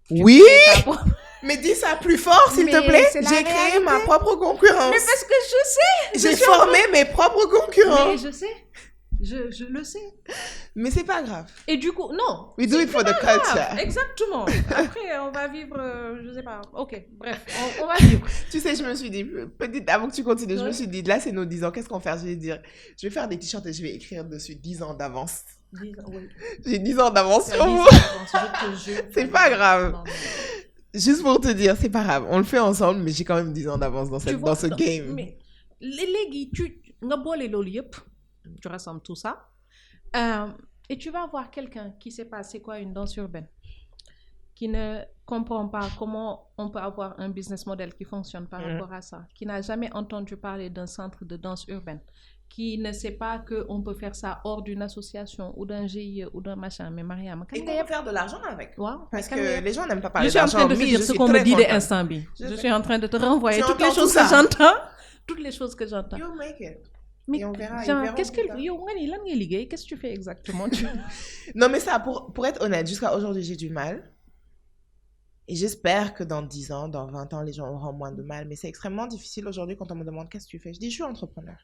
Oui, mais dis ça plus fort, s'il te plaît. J'ai créé ma propre concurrence. Mais parce que je sais. J'ai formé mes propres concurrents. Mais je sais. Je le sais. Mais c'est pas grave. Et du coup, non. We do it for the culture. Exactement. Après, on va vivre, je sais pas. Ok, bref, on va vivre. Tu sais, je me suis dit, petite, avant que tu continues, je me suis dit, là, c'est nos 10 ans. Qu'est-ce qu'on va faire? Je vais dire, je vais faire des t-shirts et je vais écrire dessus 10 ans d'avance. 10 ans, oui. J'ai 10 ans d'avance sur vous. C'est pas grave. Non. Juste pour te dire, c'est pas grave. On le fait ensemble, mais j'ai quand même 10 ans d'avance dans ce game. Mais les tu rassembles tout ça. Et tu vas voir quelqu'un qui ne sait pas c'est quoi une danse urbaine, qui ne comprend pas comment on peut avoir un business model qui fonctionne par rapport à ça, qui n'a jamais entendu parler d'un centre de danse urbaine, qui ne sait pas qu'on peut faire ça hors d'une association ou d'un GIE ou d'un machin. Mais Mariam, et qu'on peut faire de l'argent avec. Wow, parce que les gens n'aiment pas parler d'argent. Je suis en train de te dire ce qu'on me dit des instants. Je suis en train de te renvoyer toutes les choses que j'entends. Toutes les choses que j'entends. You'll make it. Mais et on verra, qu'est-ce que tu fais exactement? Non, mais ça, pour être honnête, jusqu'à aujourd'hui, j'ai du mal. Et j'espère que dans 10 ans, dans 20 ans, les gens auront moins de mal. Mais c'est extrêmement difficile aujourd'hui quand on me demande qu'est-ce que tu fais. Je dis, je suis entrepreneur.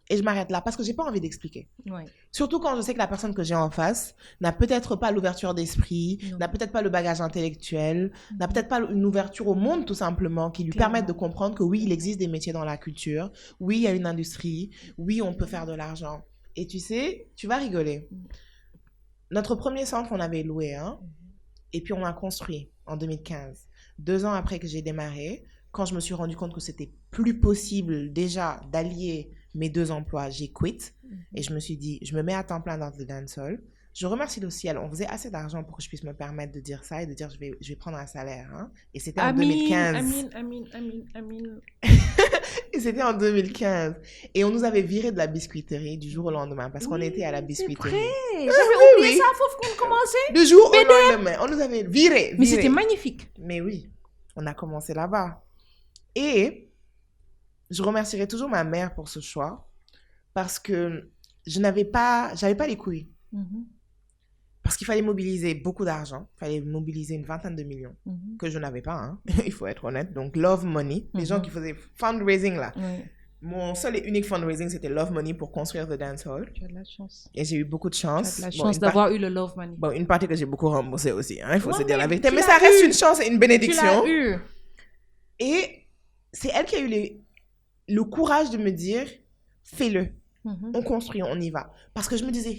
Et je m'arrête là parce que j'ai pas envie d'expliquer. Ouais. Surtout quand je sais que la personne que j'ai en face n'a peut-être pas l'ouverture d'esprit, n'a peut-être pas le bagage intellectuel, n'a peut-être pas une ouverture au monde tout simplement qui lui permette de comprendre que oui, il existe des métiers dans la culture, oui, il y a une industrie, oui, on peut faire de l'argent. Et tu sais, tu vas rigoler. Notre premier centre, on avait loué un, et puis on l'a construit en 2015. 2 ans après que j'ai démarré, quand je me suis rendu compte que c'était plus possible déjà d'allier mes 2 emplois, j'ai quitté et je me suis dit, je me mets à temps plein dans le dancehall. Je remercie le ciel, on faisait assez d'argent pour que je puisse me permettre de dire ça et de dire je vais prendre un salaire. Hein. Et c'était en 2015. Amin. Et c'était en 2015. Et on nous avait viré de la biscuiterie du jour au lendemain parce qu'on était à la biscuiterie. C'est vrai, j'avais oublié ça, faut qu'on commençait. Du jour au lendemain, on nous avait viré. Mais c'était magnifique. Mais oui, on a commencé là-bas. Et je remercierai toujours ma mère pour ce choix parce que j'avais pas les couilles. Parce qu'il fallait mobiliser beaucoup d'argent. Il fallait mobiliser une 20aine de millions que je n'avais pas, hein. Il faut être honnête. Donc, Love Money, les gens qui faisaient fundraising là. Mon seul et unique fundraising, c'était Love Money pour construire The Dancehall. Tu as de la chance. Et j'ai eu beaucoup de chance. Tu as de la chance d'avoir eu le Love Money. Bon, une partie que j'ai beaucoup remboursée aussi, hein, il faut se dire la vérité. Mais ça reste une chance et une bénédiction. Tu l'as eu. Et c'est elle qui a eu le courage de me dire, fais-le. On construit, on y va. Parce que je me disais,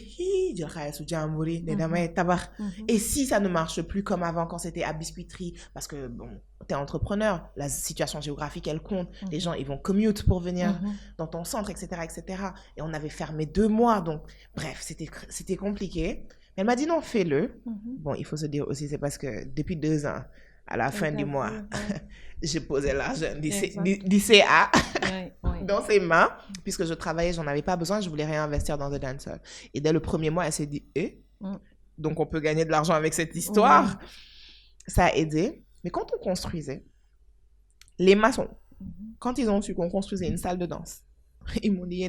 et si ça ne marche plus comme avant quand c'était à Biscuiterie, parce que bon, t'es entrepreneur, la situation géographique elle compte, les gens ils vont commute pour venir dans ton centre, etc., etc. Et on avait fermé 2 mois, donc bref, c'était compliqué. Mais elle m'a dit non, fais-le. Bon, il faut se dire aussi, c'est parce que depuis 2 ans, à la fin du mois, j'ai posé l'argent du CA dans ses mains, puisque je travaillais, j'en avais pas besoin, je voulais réinvestir dans The Dancer. Et dès le premier mois, elle s'est dit, donc on peut gagner de l'argent avec cette histoire. Ça a aidé. Mais quand on construisait, les maçons, quand ils ont su qu'on construisait une salle de danse, ils m'ont dit,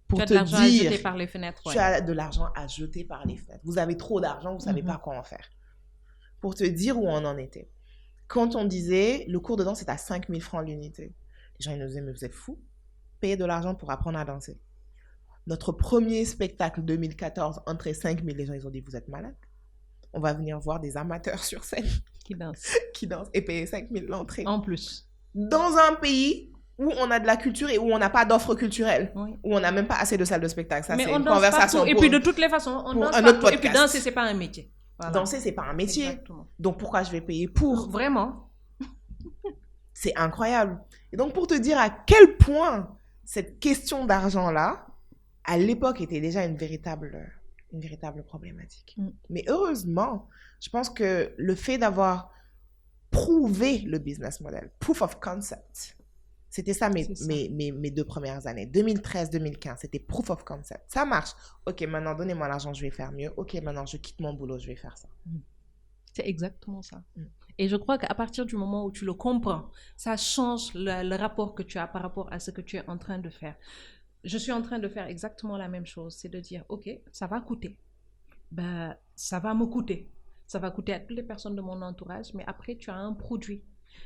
pour te dire, à jeter par les fenêtres, tu as de l'argent à jeter par les fenêtres. Vous avez trop d'argent, vous ne savez pas quoi en faire. Pour te dire où on en était. Quand on disait, le cours de danse est à 5 000 francs l'unité. Les gens ils nous disaient, mais vous êtes fous. Payer de l'argent pour apprendre à danser. Notre premier spectacle 2014, entrée 5 000, les gens ils ont dit, vous êtes malades. On va venir voir des amateurs sur scène. Qui dansent et payer 5 000 l'entrée. En plus. Dans un pays où on a de la culture et où on n'a pas d'offres culturelles, où on n'a même pas assez de salles de spectacle. Ça, mais c'est on une danse conversation partout. Et puis de toutes les façons, on danse partout. Et puis danser, c'est pas un métier. Voilà. Danser, c'est pas un métier. Exactement. Donc pourquoi je vais payer pour? Vraiment. C'est incroyable. Et donc pour te dire à quel point cette question d'argent-là, à l'époque, était déjà une véritable problématique. Mais heureusement, je pense que le fait d'avoir prouvé le business model, proof of concept, c'était ça mes 2 premières années. 2013-2015, c'était proof of concept. Ça marche. Ok, maintenant, donnez-moi l'argent, je vais faire mieux. Ok, maintenant, je quitte mon boulot, je vais faire ça. C'est exactement ça. Et je crois qu'à partir du moment où tu le comprends, ça change le rapport que tu as par rapport à ce que tu es en train de faire. Je suis en train de faire exactement la même chose. C'est de dire, ok, ça va coûter. Ben, ça va me coûter. Ça va coûter à toutes les personnes de mon entourage, mais après, tu as un produit.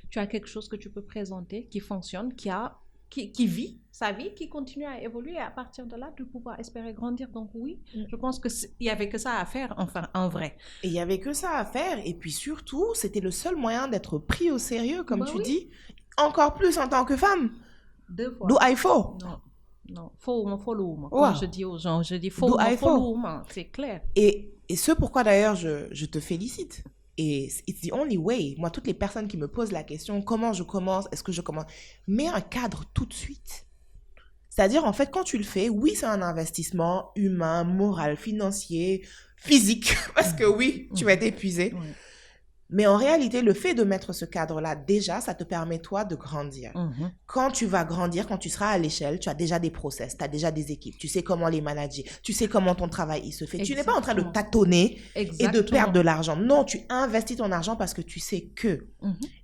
Tu as quelque chose que tu peux présenter, qui fonctionne, qui vit sa vie, qui continue à évoluer. Et à partir de là, de pouvoir espérer grandir. Donc oui, je pense qu'il n'y avait que ça à faire, enfin, en vrai. Et il n'y avait que ça à faire. Et puis surtout, c'était le seul moyen d'être pris au sérieux, comme tu dis. Encore plus en tant que femme. 2 fois. Do I faut? Non. Follow. Comme je dis aux gens, je dis follow. C'est clair. Et ce pourquoi d'ailleurs je te félicite. Et it's the only way. Moi, toutes les personnes qui me posent la question, comment je commence, est-ce que je commence, mets un cadre tout de suite. C'est-à-dire, en fait, quand tu le fais, oui, c'est un investissement humain, moral, financier, physique, parce que oui, tu vas être épuisé. Mais en réalité, le fait de mettre ce cadre-là, déjà, ça te permet, toi, de grandir. Quand tu vas grandir, quand tu seras à l'échelle, tu as déjà des process, tu as déjà des équipes, tu sais comment les manager, tu sais comment ton travail il se fait. Tu n'es pas en train de tâtonner et de perdre de l'argent. Non, tu investis ton argent parce que tu sais que.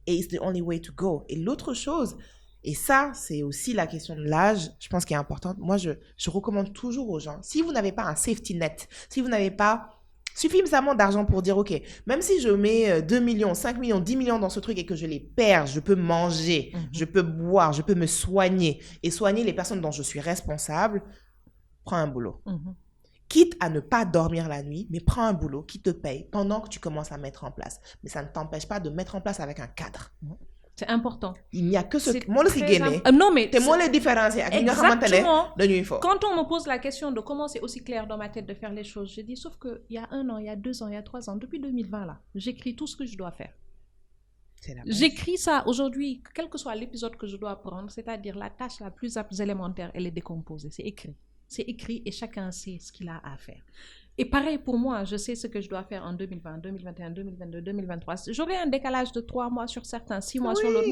Et it's the only way to go. Et l'autre chose, et ça, c'est aussi la question de l'âge, je pense, qui est importante. Moi, je recommande toujours aux gens, si vous n'avez pas un safety net, si vous n'avez pas suffisamment d'argent pour dire, ok, même si je mets 2 millions, 5 millions, 10 millions dans ce truc et que je les perds, je peux manger, je peux boire, je peux me soigner et soigner les personnes dont je suis responsable, prends un boulot. Quitte à ne pas dormir la nuit, mais prends un boulot qui te paye pendant que tu commences à mettre en place. Mais ça ne t'empêche pas de mettre en place avec un cadre. C'est important. Il n'y a que ce... Moi, le sigéné. Non, mais... C'est moi les différences. Exactement. Quand on me pose la question de comment c'est aussi clair dans ma tête de faire les choses, je dis, sauf qu'il y a 1 an, il y a 2 ans, il y a 3 ans, depuis 2020, là, j'écris tout ce que je dois faire. J'écris ça aujourd'hui, quel que soit l'épisode que je dois prendre, c'est-à-dire la tâche la plus élémentaire, elle est décomposée. C'est écrit. C'est écrit et chacun sait ce qu'il a à faire. Et pareil pour moi, je sais ce que je dois faire en 2020, 2021, 2022, 2023. J'aurai un décalage de 3 mois sur certains, 6 mois sur l'autre,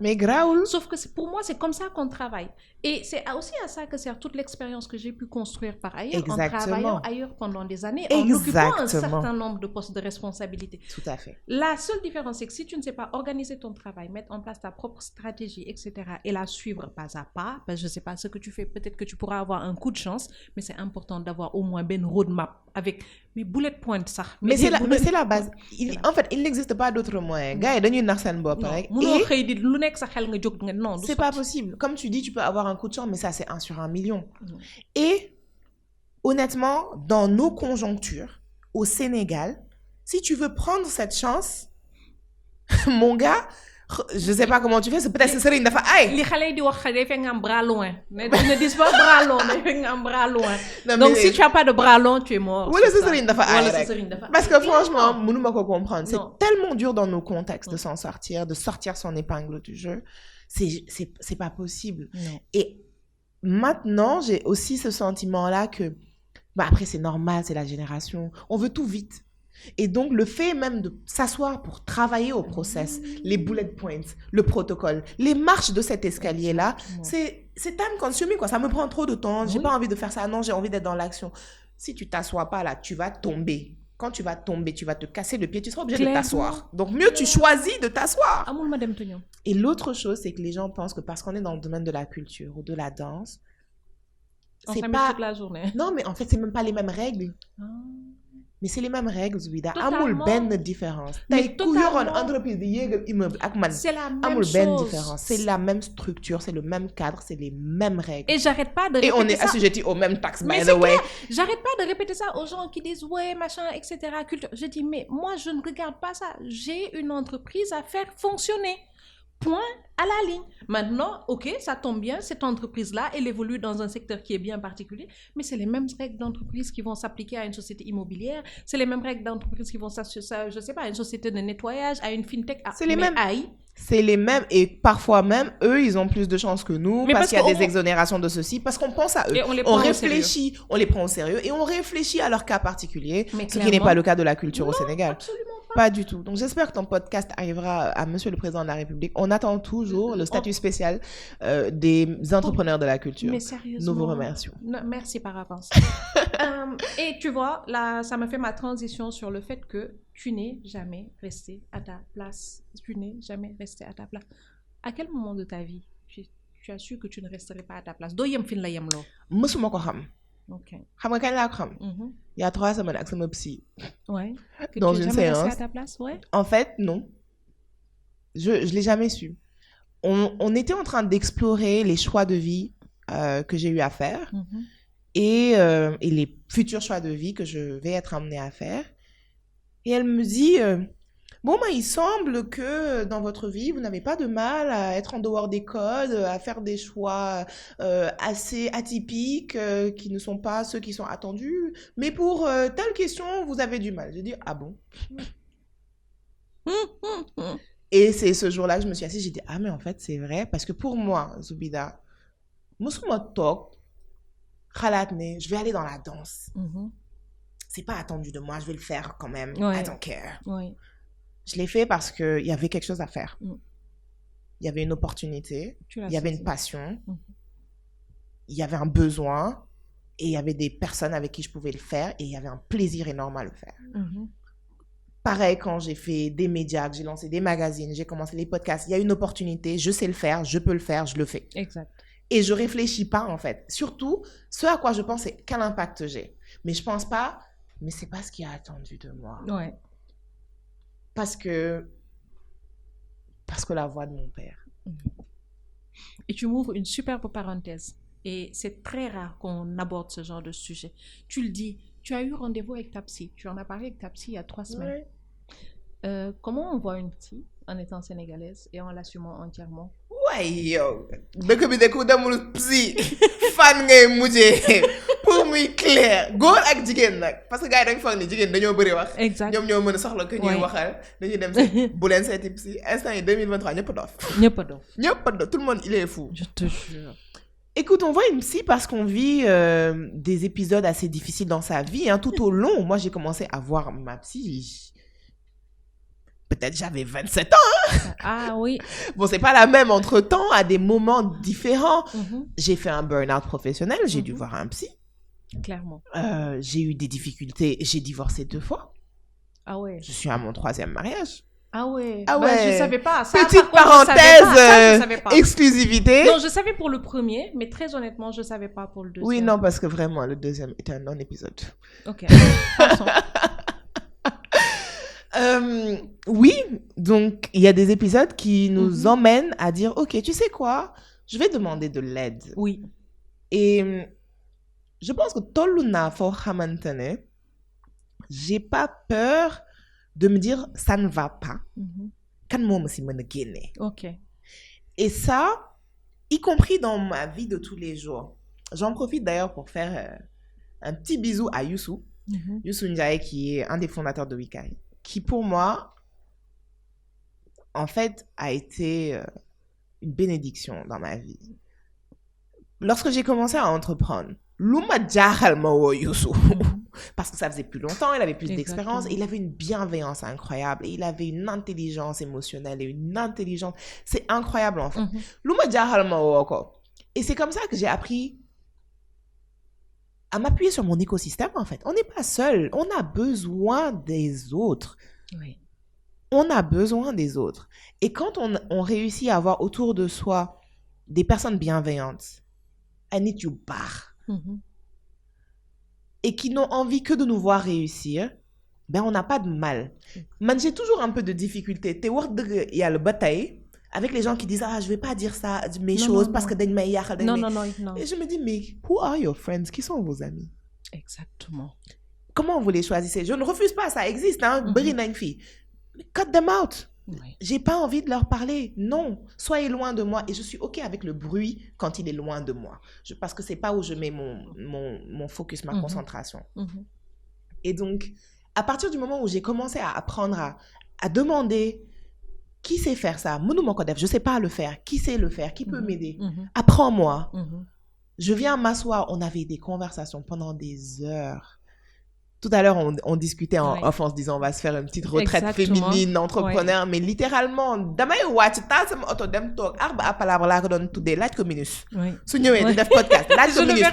mais graoul. Sauf que pour moi, c'est comme ça qu'on travaille. Et c'est aussi à ça que sert toute l'expérience que j'ai pu construire par ailleurs, en travaillant ailleurs pendant des années, en occupant un certain nombre de postes de responsabilité. Tout à fait. La seule différence, c'est que si tu ne sais pas organiser ton travail, mettre en place ta propre stratégie, etc., et la suivre pas à pas, je ne sais pas ce que tu fais, peut-être que tu pourras avoir un coup de chance, mais c'est important d'avoir au moins une roadmap avec mes bullet points ça. Mais c'est la base. En fait, il n'existe pas d'autre moyen. Gars, c'est pas possible. Comme tu dis, tu peux avoir un coup de chance, mais ça, c'est 1 sur 1 million. Et honnêtement, dans nos conjonctures, au Sénégal, si tu veux prendre cette chance, Mon gars, je sais pas comment tu fais, c'est peut-être c'est Serigne dafa ay. li xale yi di wax day fekk nga am bras loin mais ils ne disent pas bras long day fekk nga am bras loin. Non, donc mais- si tu as pas de bras long tu es mort. Wala c'est c'est ça. Serigne dafa ay Wala c'est rek. Serigne dafa Parce ay. que franchement, mënuma ko comprendre. C'est Non. tellement dur dans nos contextes de s'en sortir, de sortir son épingle du jeu. C'est pas possible. Non. Et maintenant, j'ai aussi ce sentiment-là que, bah après, c'est normal, c'est la génération. On veut tout vite. Et donc, le fait même de s'asseoir pour travailler au process, les bullet points, le protocole, les marches de cet escalier-là, c'est time consuming, quoi. Ça me prend trop de temps. J'ai Oui. pas envie de faire ça. Non, j'ai envie d'être dans l'action. Si tu t'assois pas là, tu vas tomber. Quand tu vas tomber, tu vas te casser le pied, tu seras obligé Clairement. de t'asseoir. Donc, mieux tu choisis de t'asseoir. amul ma dem te ñëw. Et l'autre chose, c'est que les gens pensent que parce qu'on est dans le domaine de la culture ou de la danse, On c'est s'amuse pas... toute la journée. Non, mais en fait, c'est même pas les mêmes règles. Ah. Mais c'est les mêmes règles, Zouida. Totalement. Amul ben différence. Mais T'as ku yoroon totalement. entreprise di yéegal immeuble ak man. C'est la même Amul chose. ben différence. C'est la même structure, c'est le même cadre, c'est les mêmes règles. Et j'arrête pas de Et répéter on est ça. assujetti aux mêmes taxes, Mais by c'est the way. clair, j'arrête pas de répéter ça aux gens qui disent ouais, machin, etc. Culture. Je dis, mais moi, je ne regarde pas ça. J'ai une entreprise à faire fonctionner. Point à la ligne. Maintenant, ok, ça tombe bien, cette entreprise-là, elle évolue dans un secteur qui est bien particulier, mais c'est les mêmes règles d'entreprise qui vont s'appliquer à une société immobilière, c'est les mêmes règles d'entreprise qui vont s'associer, je sais pas, à une société de nettoyage, à une fintech. C'est les mêmes. Aïe. C'est les mêmes. Et parfois même, eux, ils ont plus de chances que nous Mais parce parce qu'il y a qu'au des moins- exonérations de ceci, parce qu'on pense à eux. Et on les On prend au réfléchit, on les prend au sérieux et on réfléchit à leur cas particulier, Mais ce qui n'est clairement- pas le cas de la culture au Sénégal. Absolument pas. Pas du tout. Donc j'espère que ton podcast arrivera à Monsieur le Président de la République. On attend toujours le statut spécial des entrepreneurs de la culture. Mais sérieusement. Nous vous remercions. Non, merci par avance. Et tu vois, là, ça me fait ma transition sur le fait que tu n'es jamais resté à ta place. Tu n'es jamais resté à ta place. À quel moment de ta vie tu as su que tu ne resterais pas à ta place? Do yem fin la yem lo. Mësuma ko xam. Ok. Xam nga kañ laa ko xam. Mhm. Il y a 3 semaines avec sama psy. Ouais. Que Dans tu n'es une jamais resté séance. à ta place, ouais. En fait, non. Je l'ai jamais su. On était en train d'explorer les choix de vie que j'ai eu à faire Mhm. et les futurs choix de vie que je vais être amenée à faire. Et elle me dit, bon, bah, il semble que dans votre vie, vous n'avez pas de mal à être en dehors des codes, à faire des choix assez atypiques, qui ne sont pas ceux qui sont attendus. Mais pour telle question, vous avez du mal. J'ai dit, ah bon? Et c'est ce jour-là que je me suis assise, j'ai dit, ah mais en fait, c'est vrai. Parce que pour moi, Zoubida, musuma tok, xalaat ne, je vais aller dans la danse. Mhm. C'est pas attendu de moi, je vais le faire quand même. Ouais. I don't care. Ouais. Je l'ai fait parce qu'il y avait quelque chose à faire. Mm. Il y avait une opportunité, Tu l'as il y avait saisi. une passion, Mhm. il y avait un besoin, et il y avait des personnes avec qui je pouvais le faire, et il y avait un plaisir énorme à le faire. Mhm. Pareil, quand j'ai fait des médias, que j'ai lancé des magazines, j'ai commencé les podcasts, il y a une opportunité, je sais le faire, je peux le faire, je le fais. Exact. Et je réfléchis pas, en fait. Surtout, ce à quoi je pense, c'est quel impact j'ai. Mais je pense pas, mais c'est pas ce qui est attendu de moi. Ouais. Parce que la voix de mon père. Et tu m'ouvres une superbe parenthèse. Et c'est très rare qu'on aborde ce genre de sujet. Tu le dis, tu as eu rendez-vous avec ta psy. Tu en as parlé avec ta psy il y a 3 semaines. Ouais. Comment on voit une psy en étant sénégalaise et en l'assumant entièrement? Ouais, yo. Dëkk bi de ku demul psy fan ngay mujjee pour muy clair góor ak jigéen nag parce que gars yi dañu foog ni jigéen dañoo bëri wax. Exact. ñoom ñoo mën a soxla que ñuy Ouais. waxal dañuy dem si bu leen seeti psy instant yi 2023 ñëpp a dof. ñëpp a dof. ñëpp a dof, tout le monde il est fou. Je te jure. Écoute, on voit une psy parce qu'on vit des épisodes assez difficiles dans sa vie. Hein, tout au long, moi j'ai commencé à voir ma psy. Peut-être j'avais 27 ans. Ah oui. Bon, c'est pas la même entre-temps, à des moments différents. Mhm. J'ai fait un burn-out professionnel, j'ai dû Mhm. voir un psy. Clairement. J'ai eu des difficultés, j'ai divorcé 2 fois. Ah ouais. Je suis à mon 3e mariage. Ah ouais. Ah Bah, ouais. je savais pas. Ça, Petite par contre, je savais parenthèse, pas. Ça, je savais pas. exclusivité. Non, je savais pour le premier, mais très honnêtement, je savais pas pour le deuxième. Oui, non, parce que vraiment, le 2e est un non-épisode. Ok. Passons. Oui, donc il y a des épisodes qui nous Mhm. emmènent à dire, ok, tu sais quoi, je vais demander de l'aide. Oui. Et je pense que Toluna for Hamantane, j'ai pas peur de me dire ça ne va pas. Mhm. kan moo ma si mën a génne. Ok. Et ça, y compris dans ma vie de tous les jours. J'en profite d'ailleurs pour faire un petit bisou à Youssou. Youssou Ndiaye, qui est un des fondateurs de Wikai, qui pour moi, en fait, a été une bénédiction dans ma vie. Lorsque j'ai commencé à entreprendre, l'uma jaaxal ma woo Youssou, parce que ça faisait plus longtemps, il avait plus d'expérience, et il avait une bienveillance incroyable, et il avait une intelligence émotionnelle et une intelligence, c'est incroyable en fait. L'uma jaaxal ma woo ko. Et c'est comme ça que j'ai appris à m'appuyer sur mon écosystème en fait. On n'est pas seul, on a besoin des autres. Oui. On a besoin des autres. Et quand on réussit à avoir autour de soi des personnes bienveillantes, nit yu baax, et qui n'ont envie que de nous voir réussir, ben on n'a pas de mal. Man, j'ai toujours un peu de difficulté. Te wax deug yalla ba tay avec les gens qui disent je vais pas dire ça mes choses parce que dañ may yaxal dañ non. Et je me dis mais who are your friends? Qui sont vos amis? Exactement. Comment vous les choisissez? Je ne refuse pas, ça existe bari nañ fi. Cut them out. Oui. J'ai pas envie de leur parler. Non, soyez loin de moi. Et je suis OK avec le bruit quand il est loin de moi. Parce que c'est pas où je mets mon focus, ma concentration. Et donc, à partir du moment où j'ai commencé à apprendre à demander qui sait faire ça, je sais pas le faire. Qui sait le faire? Qui peut m'aider? Apprends-moi. Je viens m'asseoir. On avait des conversations pendant des heures. Tout à l'heure, on discutait en off en se disant on va se faire une petite retraite féminine, entrepreneur, mais littéralement, damay wàcc taal sama auto dem toog arba à palabre laa ko doon tuddee laaj ko minus. Su ñëwee di def podcast laaj ko minus.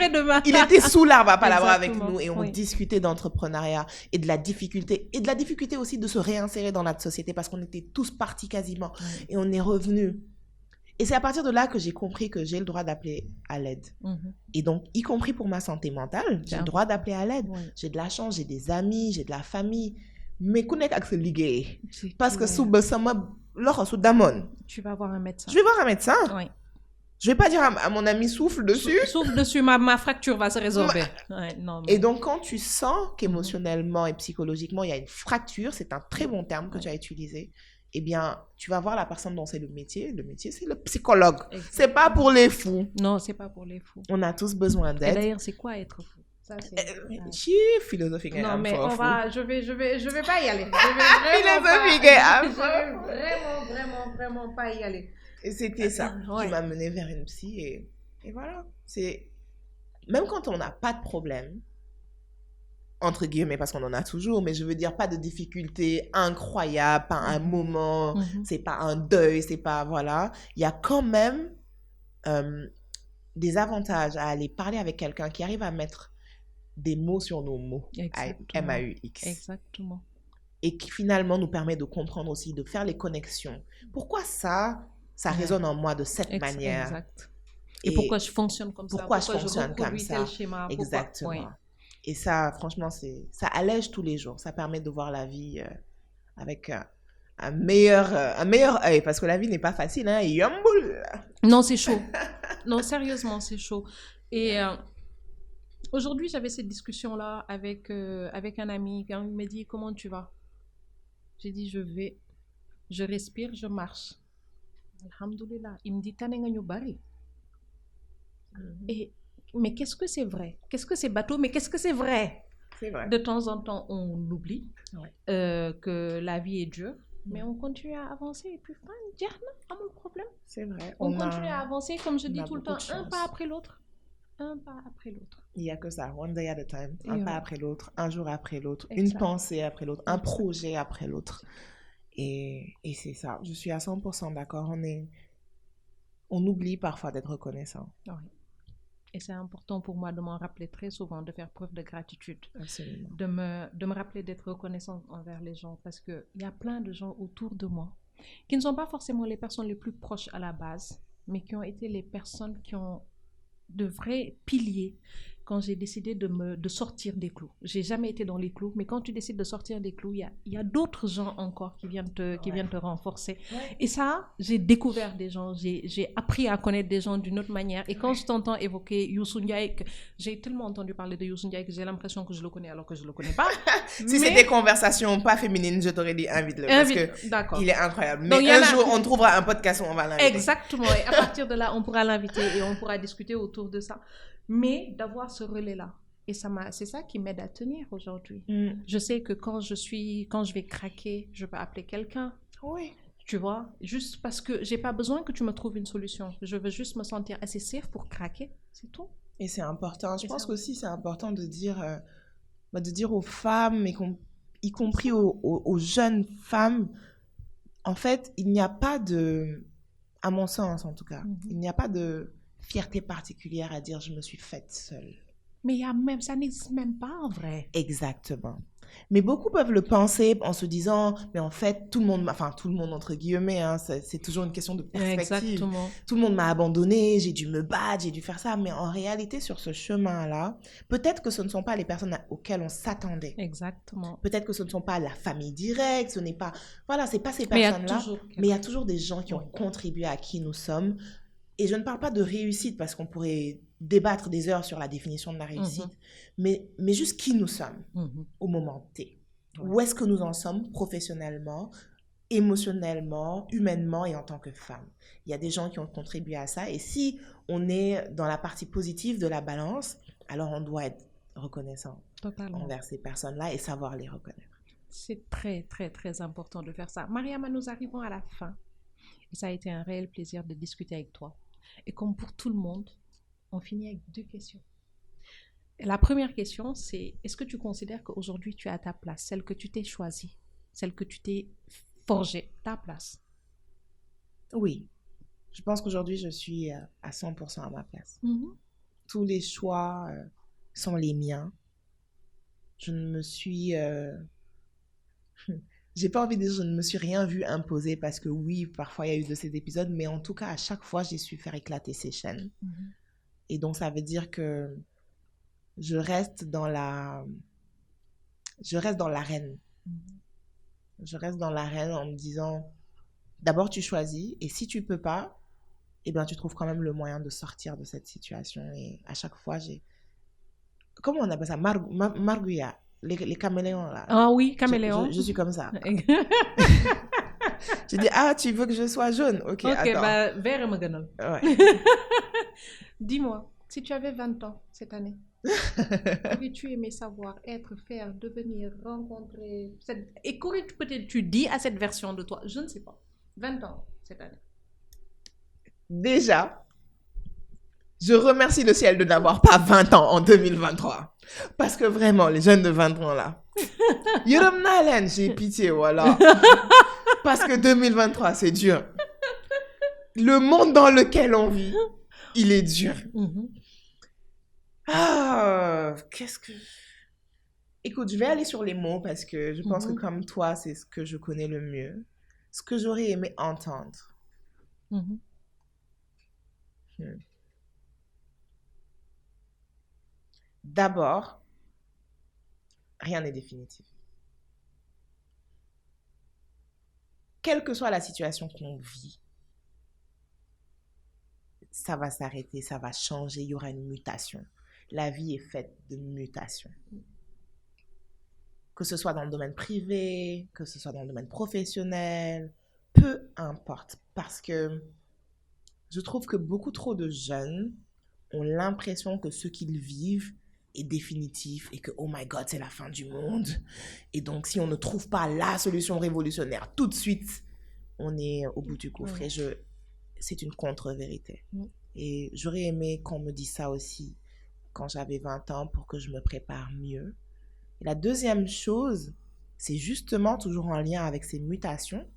Il était sous l'arbre à palabre avec nous et on discutait d'entrepreneuriat et de la difficulté aussi de se réinsérer dans notre société parce qu'on était tous partis quasiment et on est revenus. Et c'est à partir de là que j'ai compris que j'ai le droit d'appeler à l'aide. Et donc, y compris pour ma santé mentale, j'ai le droit d'appeler à l'aide. J'ai de la chance, j'ai des amis, j'ai de la famille. Mais connaître avec ce ligué. Parce que sous tu vas voir un médecin. Je vais voir un médecin. Oui. Je vais pas dire à mon ami souffle dessus. Souffle dessus, ma fracture va se résorber. Non, mais... Et donc, quand tu sens qu'émotionnellement et psychologiquement, il y a une fracture, c'est un très bon terme que tu as utilisé. Eh bien, tu vas voir la personne dont c'est le métier. Le métier, c'est le psychologue. Exactement. C'est pas pour les fous. Non, c'est pas pour les fous. On a tous besoin d'aide. Et d'ailleurs, c'est quoi être fou? Ça, c'est philosophique. Non, mais je vais pas y aller. Je vais vraiment pas y aller. Et c'était ça qui m'a mené vers une psy. Et voilà. C'est... Même quand on n'a pas de problème, entre guillemets, parce qu'on en a toujours, mais je veux dire, pas de difficulté incroyable, pas un moment, c'est pas un deuil, c'est pas, voilà. Il y a quand même des avantages à aller parler avec quelqu'un qui arrive à mettre des mots sur nos mots. M-A-U-X. Exactement. Et qui finalement nous permet de comprendre aussi, de faire les connexions. Pourquoi ça résonne en moi de cette manière? Exact. Et pourquoi je fonctionne comme ça? Pourquoi je fonctionne comme ça? Schéma, exactement. Oui. Et ça, franchement, ça allège tous les jours. Ça permet de voir la vie avec un meilleur œil. Parce que la vie n'est pas facile, hein. Yamboul. Non, c'est chaud. Non, sérieusement, c'est chaud. Et aujourd'hui, j'avais cette discussion-là avec un ami. Quand il m'a dit, comment tu vas? J'ai dit, je respire, je marche. Alhamdoulilah. Il me dit, tane nga ñu bari. Et mais qu'est-ce que c'est vrai? Qu'est-ce que c'est bateau? Mais qu'est-ce que c'est vrai? C'est vrai. De temps en temps, on oublie que la vie est dure, mais on continue à avancer et puis, pas mon problème. C'est vrai. On continue à avancer, comme je dis tout le temps, un pas après l'autre. Un pas après l'autre. Il n'y a que ça, one day at a time. Un pas après l'autre, un jour après l'autre, une pensée après l'autre, un projet après l'autre. Et c'est ça. Je suis à 100% d'accord. On oublie parfois d'être reconnaissant. Oui. Et c'est important pour moi de m'en rappeler très souvent, de faire preuve de gratitude. Absolument. De me rappeler d'être reconnaissant envers les gens. Parce qu'il y a plein de gens autour de moi qui ne sont pas forcément les personnes les plus proches à la base, mais qui ont été les personnes qui ont de vrais piliers. quand j'ai décidé de sortir des clous. J'ai jamais été dans les clous, mais quand tu décides de sortir des clous, il y a d'autres gens encore qui viennent te renforcer. Ouais. Et ça, j'ai découvert des gens, j'ai appris à connaître des gens d'une autre manière. Et quand je t'entends évoquer Youssou N'Diaye, j'ai tellement entendu parler de Youssou N'Diaye que j'ai l'impression que je le connais alors que je le connais pas. Si c'était conversation pas féminine, je t'aurais dit invite-le parce que il est incroyable. Mais donc, un jour, on trouvera un podcast où on va l'inviter. Exactement. Et à partir de là, on pourra l'inviter et on pourra discuter autour de ça. Mais d'avoir ce relais-là. Et c'est ça qui m'aide à tenir aujourd'hui. Je sais que quand je vais craquer, je peux appeler quelqu'un. Oui. Tu vois, juste parce que j'ai pas besoin que tu me trouves une solution. Je veux juste me sentir assez safe pour craquer. C'est tout. Et c'est important. Je pense qu'aussi, c'est important de dire aux femmes, y compris aux jeunes femmes, en fait, il n'y a pas à mon sens en tout cas, il n'y a pas de fierté particulière à dire je me suis faite seule. Mais ça n'existe même pas en vrai. Exactement. Mais beaucoup peuvent le penser en se disant, mais en fait, tout le monde entre guillemets, hein, c'est toujours une question de perspective. Exactement. Tout le monde m'a abandonnée, j'ai dû me battre, j'ai dû faire ça. Mais en réalité, sur ce chemin-là, peut-être que ce ne sont pas les personnes auxquelles on s'attendait. Exactement. Peut-être que ce ne sont pas la famille directe, ce n'est pas... Voilà, c'est pas ces personnes-là. Mais il y a toujours des gens qui ont contribué à qui nous sommes. Et je ne parle pas de réussite parce qu'on pourrait débattre des heures sur la définition de la réussite, mais juste qui nous sommes au moment T. Ouais. Où est-ce que nous en sommes professionnellement, émotionnellement, humainement et en tant que femme. Il y a des gens qui ont contribué à ça et si on est dans la partie positive de la balance, alors on doit être reconnaissant envers ces personnes-là et savoir les reconnaître. C'est très, très, très important de faire ça. Mariama, nous arrivons à la fin. Et ça a été un réel plaisir de discuter avec toi. Et comme pour tout le monde, on finit avec 2 questions. La première question, c'est est-ce que tu considères qu'aujourd'hui tu es à ta place, celle que tu t'es choisie, celle que tu t'es forgée, ta place? Oui, je pense qu'aujourd'hui je suis à 100% à ma place. Tous les choix sont les miens. Je ne me suis... j'ai pas envie de dire je ne me suis rien vu imposer parce que oui, parfois il y a eu de ces épisodes, mais en tout cas, à chaque fois, j'ai su faire éclater ces chaînes. Et donc, ça veut dire que je reste dans l'arène. Je reste dans l'arène en me disant, d'abord, tu choisis et si tu peux pas, eh bien, tu trouves quand même le moyen de sortir de cette situation. Et à chaque fois, comment on appelle ça? Marguya. Les caméléons, là. Ah oui, caméléons. Je suis comme ça. Je dis, tu veux que je sois jaune? Ok, attends. Vert me ganal. Ouais. Dis-moi, si tu avais 20 ans cette année, aurais-tu aimé savoir, être, faire, devenir, rencontrer... Et qu'aurais-tu peut-être tu dis à cette version de toi? Je ne sais pas. 20 ans cette année. Déjà, je remercie le ciel de n'avoir pas 20 ans en 2023. Parce que vraiment, les jeunes de 20 ans là, Yuram Nalen, j'ai pitié, voilà. Parce que 2023, c'est dur. Le monde dans lequel on vit, il est dur. Qu'est-ce que... Écoute, je vais aller sur les mots parce que je pense que comme toi, c'est ce que je connais le mieux. Ce que j'aurais aimé entendre. D'abord, rien n'est définitif. Quelle que soit la situation qu'on vit, ça va s'arrêter, ça va changer, il y aura une mutation. La vie est faite de mutations. Que ce soit dans le domaine privé, que ce soit dans le domaine professionnel, peu importe. Parce que je trouve que beaucoup trop de jeunes ont l'impression que ce qu'ils vivent est définitif et que, oh my God, c'est la fin du monde. Et donc, si on ne trouve pas la solution révolutionnaire tout de suite, on est au bout du gouffre. Et c'est une contre-vérité. Et j'aurais aimé qu'on me dise ça aussi quand j'avais 20 ans pour que je me prépare mieux. Et la deuxième chose, c'est justement toujours en lien avec ces mutations,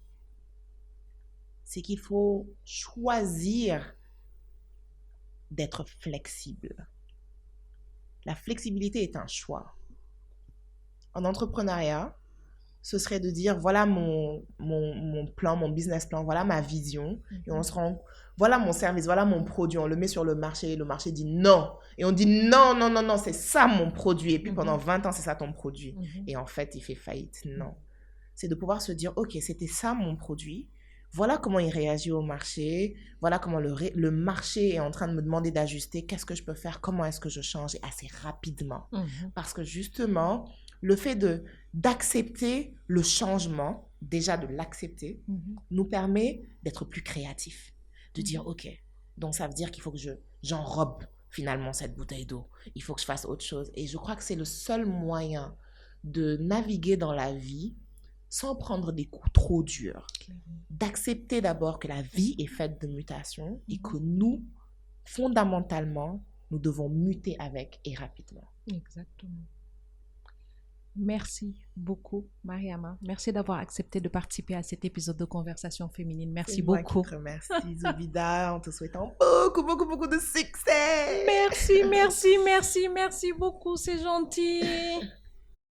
c'est qu'il faut choisir d'être flexible. La flexibilité est un choix. En entrepreneuriat, ce serait de dire, voilà mon plan, mon business plan, voilà ma vision. Et on se rend, voilà mon service, voilà mon produit. On le met sur le marché dit non. Et on dit non, non, non, non, c'est ça mon produit. Et puis pendant 20 ans, c'est ça ton produit. Et en fait, il fait faillite. Non. C'est de pouvoir se dire, OK, c'était ça mon produit. Voilà comment il réagit au marché. Voilà comment le marché est en train de me demander d'ajuster. Qu'est-ce que je peux faire? Comment est-ce que je change? Et assez rapidement. Parce que justement, le fait d'accepter le changement, déjà de l'accepter, nous permet d'être plus créatifs. De dire, OK, donc ça veut dire qu'il faut que j'enrobe finalement cette bouteille d'eau. Il faut que je fasse autre chose. Et je crois que c'est le seul moyen de naviguer dans la vie sans prendre des coups trop durs. D'accepter d'abord que la vie est faite de mutations et que nous, fondamentalement, nous devons muter avec et rapidement. Exactement. Merci beaucoup, Mariama. Merci d'avoir accepté de participer à cet épisode de Conversation Féminine. Merci beaucoup. Merci, Zubida, en te souhaitant beaucoup, beaucoup, beaucoup de succès. Merci, merci, merci, merci beaucoup. C'est gentil.